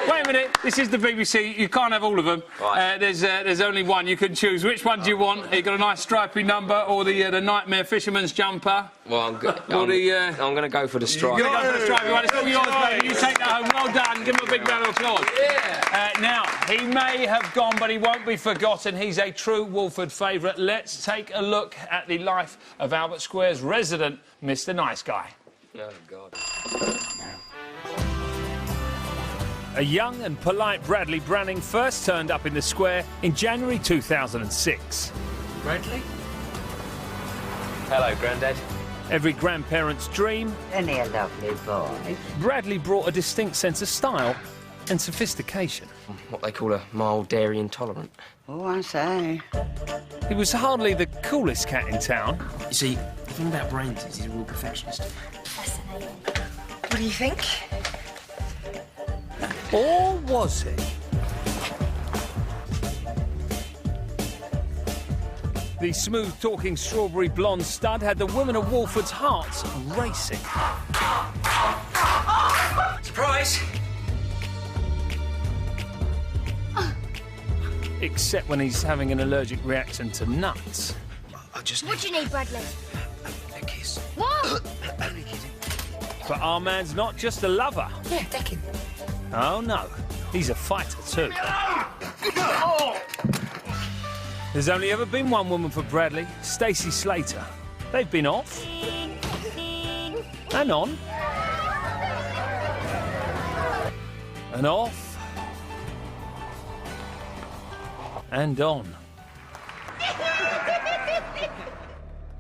Wait a minute. This is the BBC. You can't have all of them. Right. There's only one. You can choose. Which one do you want? You got a nice stripy number, or the Nightmare Fisherman's jumper? Well, I'm going to go for the stripe. You're going to go for the stripy one. It's all yours, baby. You take that home. Well done. Give him a big round of applause. Yeah. Now, he may have gone, but he won't be forgotten. He's a true Wolford favourite. Let's take a look at the life of Albert Square's resident, Mr. Nice Guy. Oh, God. A young and polite Bradley Branning first turned up in the square in January 2006. Bradley? Hello, Grandad. Every grandparent's dream. Isn't he a lovely boy? Bradley brought a distinct sense of style and sophistication. What they call a mild dairy intolerant. Oh, I say. He was hardly the coolest cat in town. You see, the thing about brains is he's a real perfectionist. Fascinating. What do you think? Or was he? The smooth-talking strawberry blonde stud had the women of Wolford's hearts racing. Surprise! Except when he's having an allergic reaction to nuts. What do you need, Bradley? A kiss. What? Only kidding. But our man's not just a lover. Yeah, decking. Oh, no. He's a fighter, too. There's only ever been one woman for Bradley, Stacey Slater. They've been off. And on. And off. And on.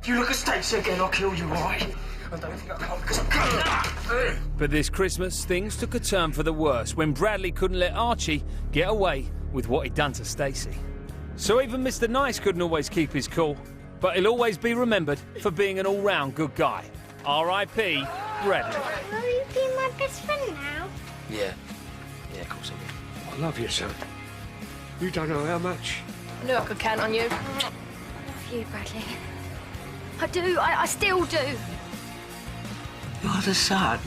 If you look at Stacey again, I'll kill you, all right? I don't think I can, because I'm coming. But this Christmas, things took a turn for the worse when Bradley couldn't let Archie get away with what he'd done to Stacey. So even Mr. Nice couldn't always keep his cool, but he'll always be remembered for being an all-round good guy. R.I.P. Bradley. Will you be my best friend now? Yeah. Yeah, of course I will. I love you, son. You don't know how much. I knew I could count on you. I love you, Bradley. I do. I still do. You're the son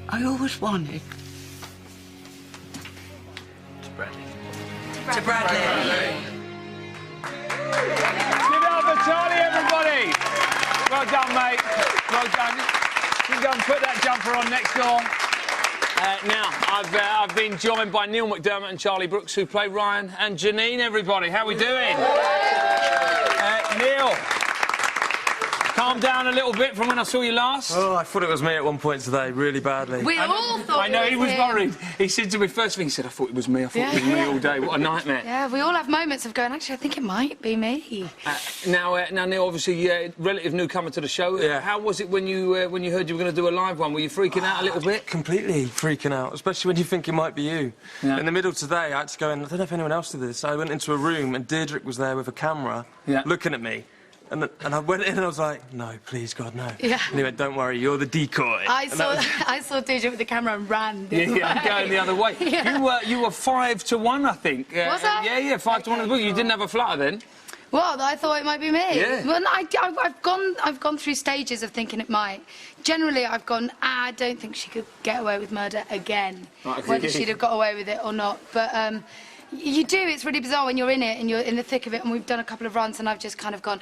I always wanted. It's Bradley. To Bradley. Give it up for Charlie, everybody. Well done, mate. Well done. You can go and put that jumper on next door. Now, I've been joined by Neil McDermott and Charlie Brooks, who play Ryan and Janine, everybody. How are we doing? Neil, calm down a little bit from when I saw you last. Oh, I thought it was me at one point today, really badly. We all thought I know, it he was was him. worried. He said to me, first thing, he said, I thought it was me. I thought it was me all day. What a nightmare. Yeah, we all have moments of going, actually, I think it might be me. Now, Neil, obviously, relative newcomer to the show. Yeah. How was it when you heard you were going to do a live one? Were you freaking out a little bit? Completely freaking out, especially when you think it might be you. Yeah. In the middle today, I had to go in. I don't know if anyone else did this. I went into a room and Deirdre was there with a camera, looking at me. And I went in and I was like, no, please, God, no. Yeah. And he went, don't worry, you're the decoy. I saw Deirdre with the camera and ran. I'm going the other way. Yeah. You were 5-1, I think. Was I? Yeah, 5-1 in the book. You didn't have a flutter then? Well, I thought it might be me. Yeah. Well, no, I've gone through stages of thinking it might. Generally, I've gone, I don't think she could get away with murder again. Right. Whether she'd have got away with it or not. But you do. It's really bizarre when you're in it and you're in the thick of it. And we've done a couple of runs, and I've just kind of gone,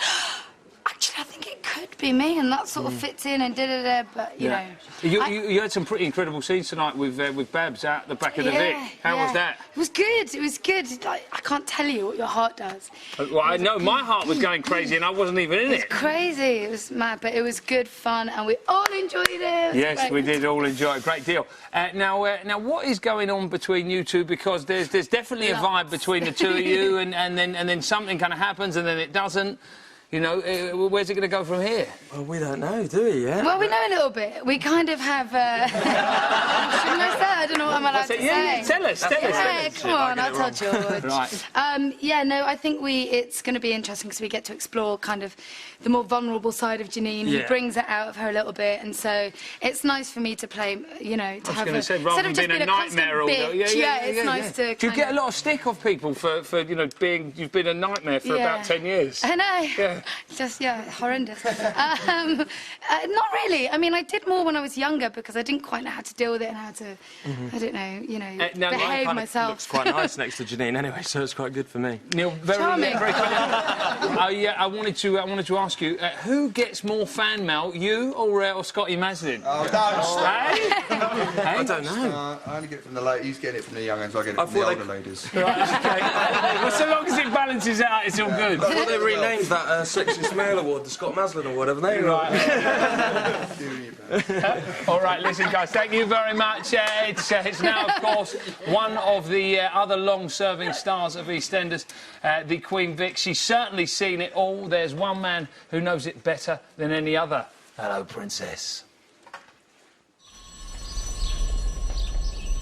actually, I think it could be me, and that sort of fits in and da-da-da. But you know, you had some pretty incredible scenes tonight with Babs out the back of the Vic. How was that? It was good. It was good. I can't tell you what your heart does. Well, I know my heart was going crazy, and I wasn't even in it. It's crazy. It was mad, but it was good fun, and we all enjoyed it. Yes, we did all enjoy it. Great deal. Now, what is going on between you two? Because there's definitely a vibe between the two of you, and then something kind of happens, and then it doesn't. You know, where's it going to go from here? Well, we don't know, do we, yeah? Well, we know a little bit. We kind of have... shouldn't I say? I don't know what I'm allowed to say. Yeah, tell us. Yeah, come on, I'll tell George. Right. Yeah, no, I think it's going to be interesting because we get to explore kind of the more vulnerable side of Janine, who brings it out of her a little bit, and so it's nice for me to play, you know, to have a... rather than being a nightmare all day. It's nice to... Do you get a lot of stick off people for you know, you've been a nightmare for about 10 years? I know. Yeah. Just, horrendous. Not really. I mean, I did more when I was younger because I didn't quite know how to deal with it and how to, I don't know, behave myself. Looks quite nice next to Janine anyway, so it's quite good for me. Neil, very Charming. I wanted to ask you, who gets more fan mail, you or Scotty Maslin? Oh, don't Hey? I don't know. I only get it from the ladies. He's getting it from the young ones. I get it from the older ladies. Right, okay. Well, so long as it balances out, it's all good. I thought they renamed that Sexiest Male Award, the Scott Maslin Award, haven't they? Right. All right, listen, guys, thank you very much. It's now, of course, one of the other long-serving stars of EastEnders, the Queen Vic. She's certainly seen it all. There's one man who knows it better than any other. Hello, Princess.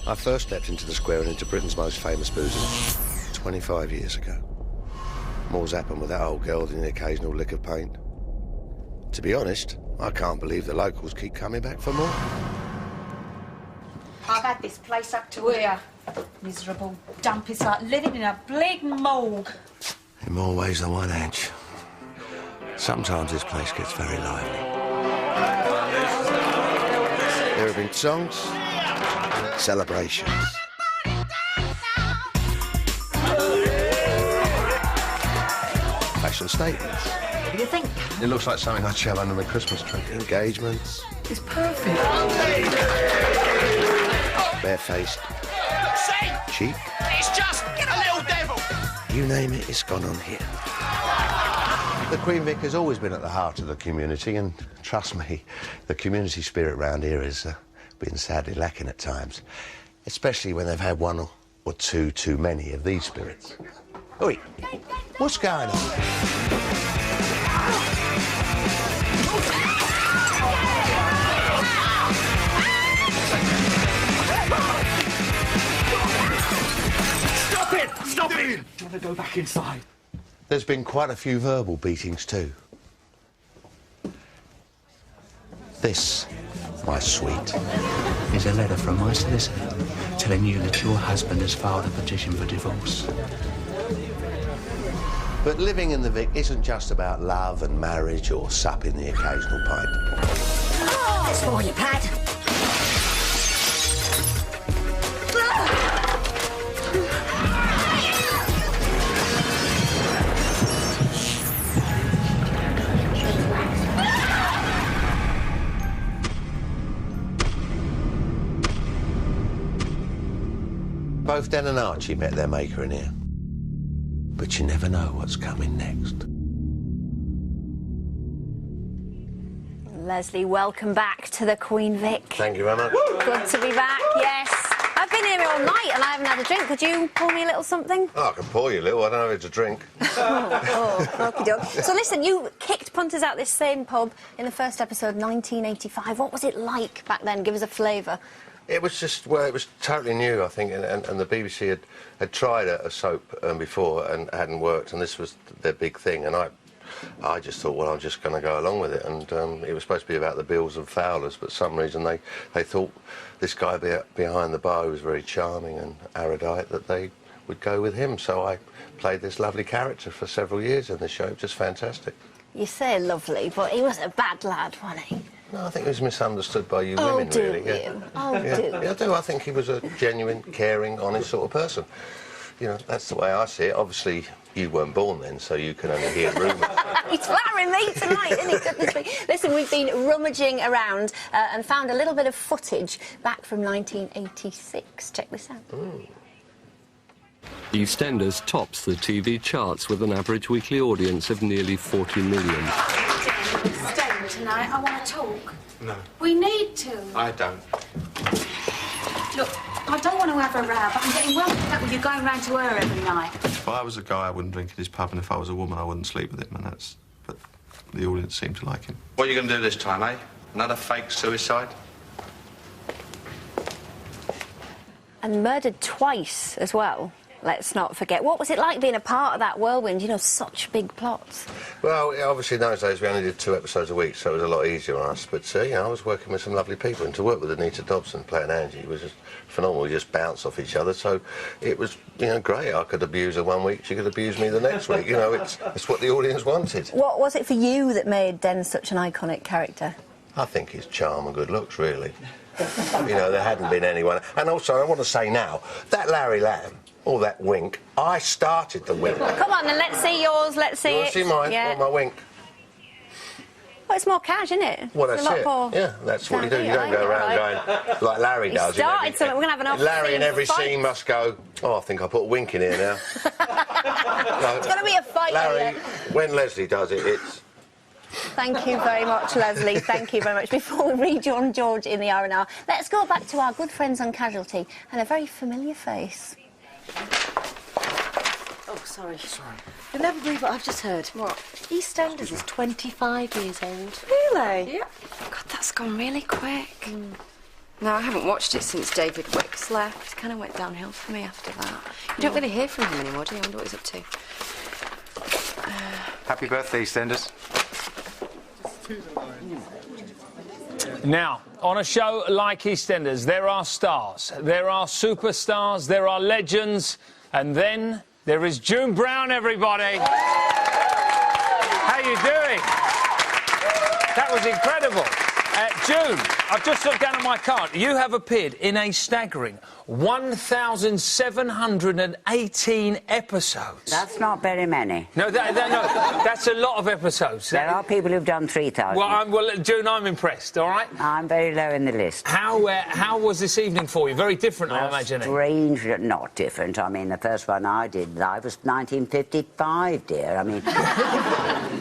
I first stepped into the square and into Britain's most famous boozer 25 years ago. More's happened with that old girl than the occasional lick of paint. To be honest, I can't believe the locals keep coming back for more. I've had this place up to here. Miserable dump. It's like living in a big morgue. In more ways than one, Ange. Sometimes this place gets very lively. There have been songs, celebrations. Fashion statements. What do you think? It looks like something I'd shove under my Christmas tree. Engagements. It's perfect. Barefaced. cheek. It's just a little devil. You name it, it's gone on here. The Queen Vic has always been at the heart of the community, and trust me, the community spirit round here has been sadly lacking at times, especially when they've had one or two too many of these spirits. Oi, what's going on? Stop it! Stop it! Do you want to go back inside? There's been quite a few verbal beatings too. This, my sweet, is a letter from my solicitor telling you that your husband has filed a petition for divorce. But living in the Vic isn't just about love and marriage or supping the occasional pint. Oh, that's for you, Pad. Both Den and Archie met their maker in here. But you never know what's coming next. Leslie, welcome back to the Queen Vic. Thank you very much. Good to be back, yes. I've been here all night and I haven't had a drink. Could you pour me a little something? Oh, I can pour you a little. I don't know if it's a drink. Okie doke. So listen, you kicked punters out this same pub in the first episode, 1985. What was it like back then? Give us a flavour. It was just, well, it was totally new, I think, and the BBC had tried a soap before and hadn't worked, and this was their big thing, and I just thought, well, I'm just going to go along with it, and it was supposed to be about the Bills and Fowlers, but for some reason they thought this guy behind the bar who was very charming and erudite, that they would go with him, so I played this lovely character for several years in the show, just fantastic. You say lovely, but he was a bad lad, wasn't he? No, I think he was misunderstood by you women, really. You? Oh, yeah. do Yeah, I do. I think he was a genuine, caring, honest sort of person. You know, that's the way I see it. Obviously, you weren't born then, so you can only hear rumours. He's flattering me tonight, isn't he? Goodness me. Listen, we've been rummaging around and found a little bit of footage back from 1986. Check this out. EastEnders tops the TV charts with an average weekly audience of nearly 40 million. Staying tonight, I want to talk. No, We need to. I don't. Look, I don't want to have a row, but I'm getting well fed up with you going round to her every night. If I was a guy, I wouldn't drink at his pub, and if I was a woman, I wouldn't sleep with him, and that's... But the audience seemed to like him. What are you going to do this time, eh? Another fake suicide? And murdered twice as well. Let's not forget. What was it like being a part of that whirlwind? You know, such big plots. Well, obviously in those days we only did 2 episodes a week, so it was a lot easier on us. But, you know, I was working with some lovely people, and to work with Anita Dobson playing Angie was just phenomenal. We just bounced off each other, so it was, you know, great. I could abuse her one week, she could abuse me the next week. You know, it's what the audience wanted. What was it for you that made Den such an iconic character? I think his charm and good looks, really. You know, there hadn't been anyone. And also, I want to say now, that Larry Lamb, or that wink, I started the wink. Come on, then, let's see yours, let's see You want it. to see mine? Yeah. Want my wink? Well, it's more cash, isn't it? Well, It's that's a lot it. more... Yeah, that's what you do. You don't go around going like Larry does. He started something. We're going to have an off Larry in scene every fight. scene must go, oh, I think I put a wink in here now. No, It's going to be a fight Larry, here. when Leslie does it, it's... Thank you very much, Leslie. Thank you very much. Before we rejoin George in the R&R, let's go back to our good friends on Casualty and a very familiar face. Oh, sorry. You'll never believe what I've just heard. What? EastEnders is 25 years old. Really? Yeah. God, that's gone really quick. No, I haven't watched it since David Wicks left. It kind of went downhill for me after that. You don't really hear from him anymore, do you? I wonder what he's up to. Happy birthday, EastEnders. Now, on a show like EastEnders, there are stars, there are superstars, there are legends, and then there is June Brown, everybody. How you doing? That was incredible. June, I've just looked down at my card. You have appeared in a staggering 1,718 episodes. That's not very many. No, that's a lot of episodes. There are people who've done 3,000. Well, June, I'm impressed, all right? I'm very low in the list. How was this evening for you? Very different, I imagine. Strange, not different. I mean, the first one I did live was 1955, dear. I mean...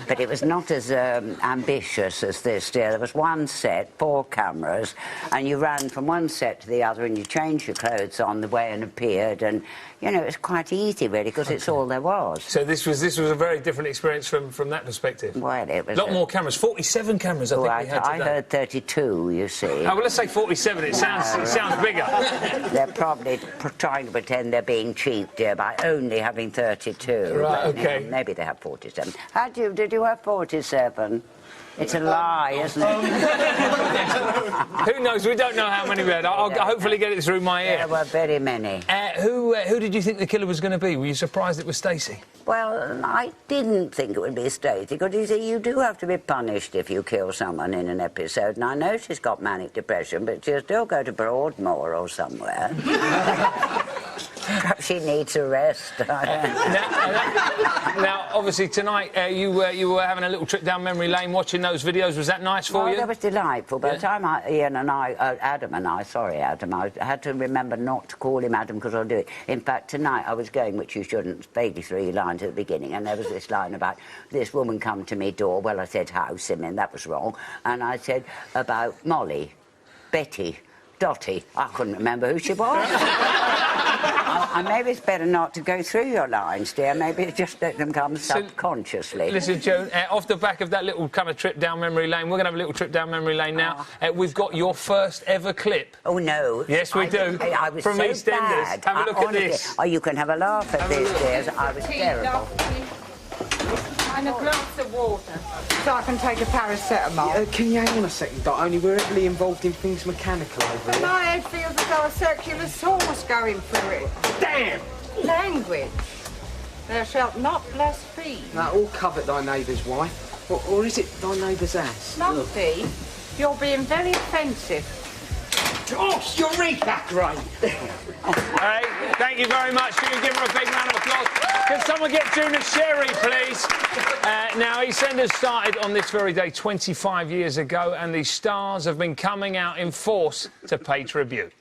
But it was not as ambitious as this, dear. There was one set, 4 cameras, and you ran from one set to the other and you changed your clothes on the way and appeared, and, you know, it was quite easy, really, because it's all there was. So this was a very different experience from that perspective? Well, it was... A lot more cameras. 47 cameras, I think we had today. I heard 32, you see. Oh, well, let's say 47. It sounds bigger. They're probably trying to pretend they're being cheap, dear, by only having 32. Right, OK. You know, maybe they have 47. Did you have 47? It's a lie, isn't it? Who knows? We don't know how many we had. I'll hopefully get it through my ear. There were very many. Who did you think the killer was going to be? Were you surprised it was Stacey? Well, I didn't think it would be Stacey, because you see, you do have to be punished if you kill someone in an episode, and I know she's got manic depression, but she'll still go to Broadmoor or somewhere. Perhaps she needs a rest. Now, obviously, tonight you were having a little trip down memory lane watching those videos. Was that nice for you? That was delightful. By the time Adam and I, I had to remember not to call him Adam because I'll do it. In fact, tonight I was going, which you shouldn't, vaguely 3 lines at the beginning, and there was this line about this woman come to me door. Well, I said house, and then that was wrong. And I said about Molly, Betty, Dottie. I couldn't remember who she was. Maybe it's better not to go through your lines, dear. Maybe just let them come subconsciously. Listen, Joan, off the back of that little kind of trip down memory lane, we're going to have a little trip down memory lane now. We've got your first ever clip. Oh, no. Yes, we do. I was from so EastEnders. bad. Have a look at this. Oh, you can have a laugh at this, dear. I was terrible. And a glass of water, so I can take a paracetamol. Can you hang on a second, Dot? Only we're heavily involved in things mechanical over here. My head feels as though a circular saw was going through it. Damn! Language. Thou shalt not blaspheme. Now, all covet thy neighbour's wife. Or is it thy neighbour's ass? Mumpy, you're being very offensive. Oh, Eureka! Great. Hey, thank you very much. Can you give her a big round of applause? Can someone get June a sherry, please? Now, EastEnders started on this very day 25 years ago, and the stars have been coming out in force to pay tribute.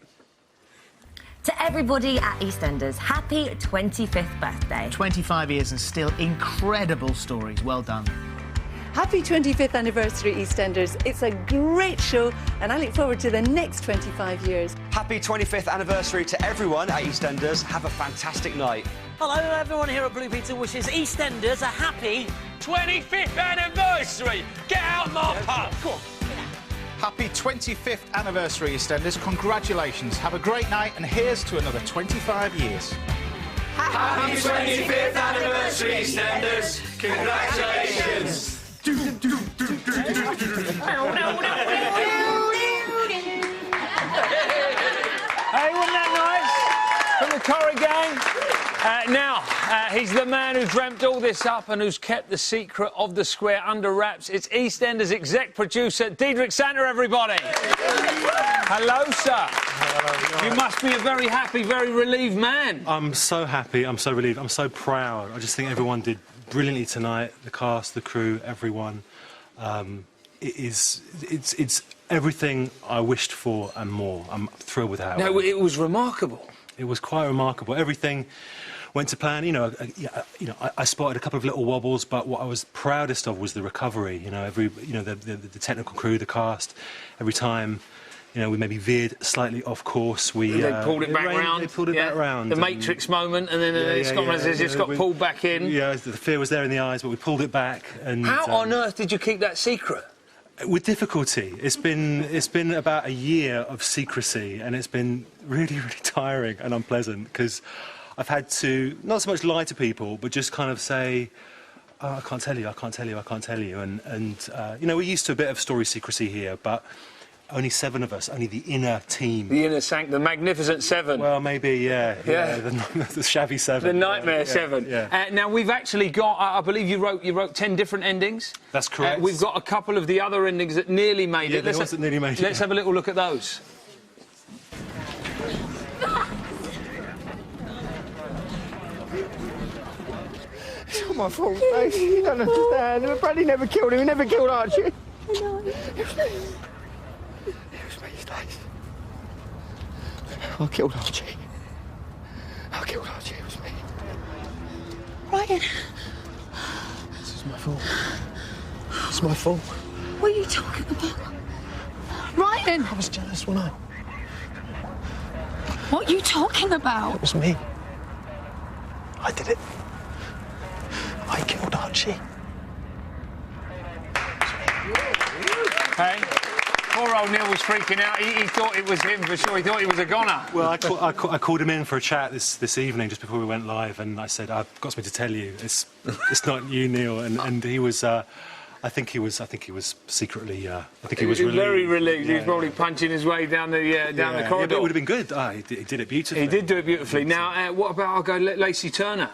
To everybody at EastEnders, happy 25th birthday. 25 years and still incredible stories. Well done. Happy 25th anniversary, EastEnders. It's a great show, and I look forward to the next 25 years. Happy 25th anniversary to everyone at EastEnders. Have a fantastic night. Hello, everyone here at Blue Peter wishes EastEnders a happy 25th anniversary. Get out, Mark Putt. Come on. Happy 25th anniversary, EastEnders. Congratulations. Have a great night, and here's to another 25 years. Happy 25th anniversary, EastEnders. Congratulations. Hey, wasn't that nice? From the Corrie gang. Now, he's the man who dreamt all this up and who's kept the secret of the square under wraps. It's EastEnders exec producer Diedrich Sander, everybody. Hello, sir. Hello. You must be a very happy, very relieved man. I'm so happy. I'm so relieved. I'm so proud. I just think everyone did brilliantly tonight. The cast, the crew, everyone. It's everything I wished for and more. I'm thrilled with how. No, it was remarkable. It was quite remarkable. Everything went to plan. I spotted a couple of little wobbles, but what I was proudest of was the recovery. The technical crew, the cast. Every time, we maybe veered slightly off course. They pulled it back round. They pulled it back round. The Matrix moment, and then Scotland has just got pulled back in. Yeah, the fear was there in the eyes, but we pulled it back. And how on earth did you keep that secret? With difficulty. It's been about a year of secrecy, and it's been really, really tiring and unpleasant because I've had to not so much lie to people, but just kind of say, oh, I can't tell you, I can't tell you, I can't tell you. And we're used to a bit of story secrecy here, but only 7 of us, only the inner team. The inner the Magnificent Seven. Well, maybe, yeah. The shabby 7. The Nightmare 7. Yeah. Now, we've actually got, I believe you wrote 10 different endings. That's correct. We've got a couple of the other endings that nearly made it. Let's have a little look at those. It's not my fault, Stace. You don't understand. Bradley never killed him. He never killed Archie. I know. It was me. It was me, Stace. I killed Archie. I killed Archie. It was me. Ryan. This is my fault. It's my fault. What are you talking about? Ryan! I was jealous, wasn't I? What are you talking about? It was me. I did it. I killed Archie. Hey, poor old Neil was freaking out. He thought it was him for sure. He thought he was a goner. Well, I called him in for a chat this evening, just before we went live, and I said, "I've got something to tell you. It's not you, Neil." And he was. I think he was secretly. I think he was relieved. Very relieved. He was probably punching his way down the corridor. Yeah, but it would have been good. He did it beautifully. He did do it beautifully. Now, what about our guy Lacey Turner?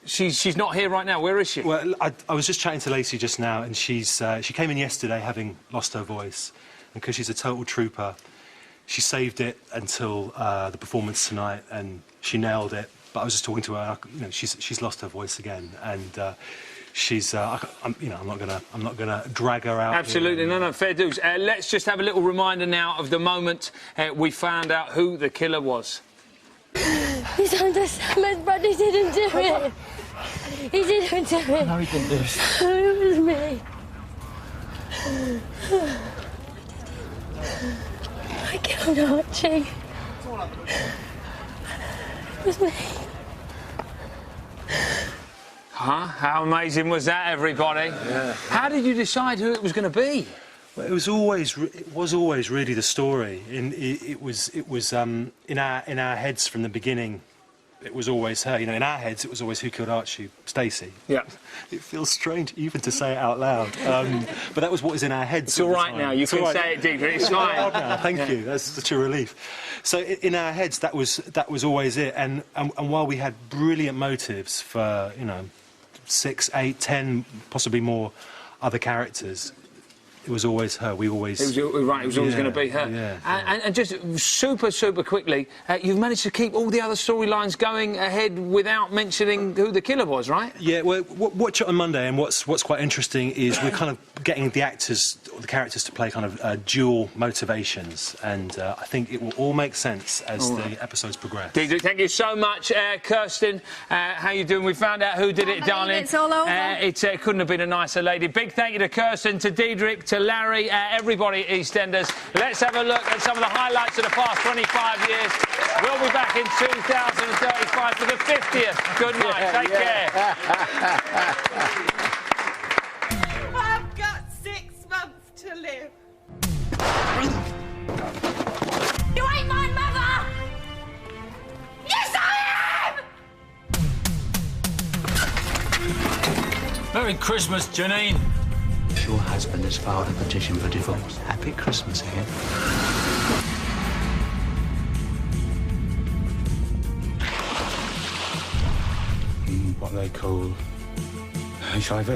She's not here right now. Where is she? Well, I was just chatting to Lacey just now, and she came in yesterday having lost her voice, and because she's a total trooper, she saved it until the performance tonight, and she nailed it. But I was just talking to her. You know, she's lost her voice again, and. She's, I'm not gonna drag her out. Absolutely, here. no, fair dues. Let's just have a little reminder now of the moment we found out who the killer was. You don't understand, Bradley didn't do it. He didn't do it. No, he didn't do it. It was me. I killed Archie. It was me. Huh? How amazing was that, everybody? Yeah. How did you decide who it was going to be? Well, it was always really the story. It was in our heads from the beginning. It was always her. You know, in our heads, it was always who killed Archie, Stacey. Yeah. It feels strange even to say it out loud, but that was what was in our heads. It's all right now. You can say it deeper. It's fine. Thank you. That's such a relief. So in our heads, that was always it. And while we had brilliant motives for 6, 8, 10, possibly more other characters, it was always her. We always... It was always going to be her. Yeah. And just super quickly, you've managed to keep all the other storylines going ahead without mentioning who the killer was, right? Yeah, well, watch it on Monday, and what's quite interesting is we're kind of getting the actors, or the characters, to play kind of dual motivations, and I think it will all make sense as the episodes progress. Deidre, thank you so much. Kirsten, how you doing? We found out who did it, darling. It's all over. It couldn't have been a nicer lady. Big thank you to Kirsten, to Deidre, to Larry, everybody at EastEnders. Let's have a look at some of the highlights of the past 25 years. We'll be back in 2035 for the 50th. Good night. Take care. I've got 6 months to live. You ain't my mother! Yes, I am! Merry Christmas, Janine. Your husband has filed a petition for divorce. Happy Christmas again. What they call HIV.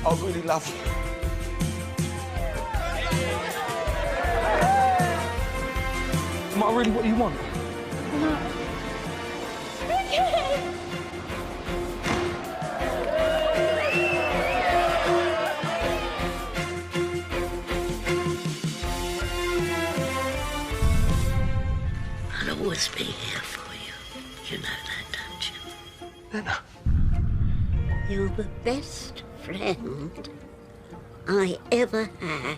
I really love you. Am I really what you want? I'll always be here for you. You know that, don't you? Nana. You're the best friend I ever had.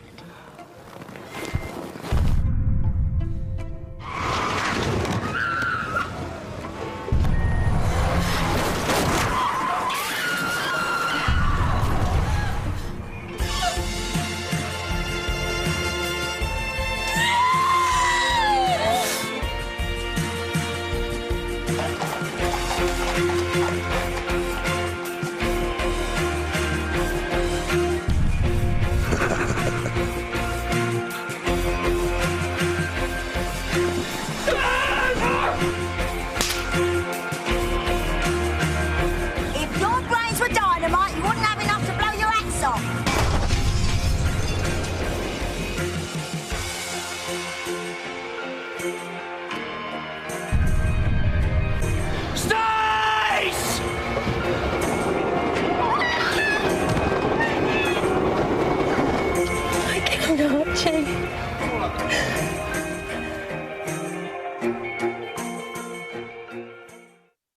Archie.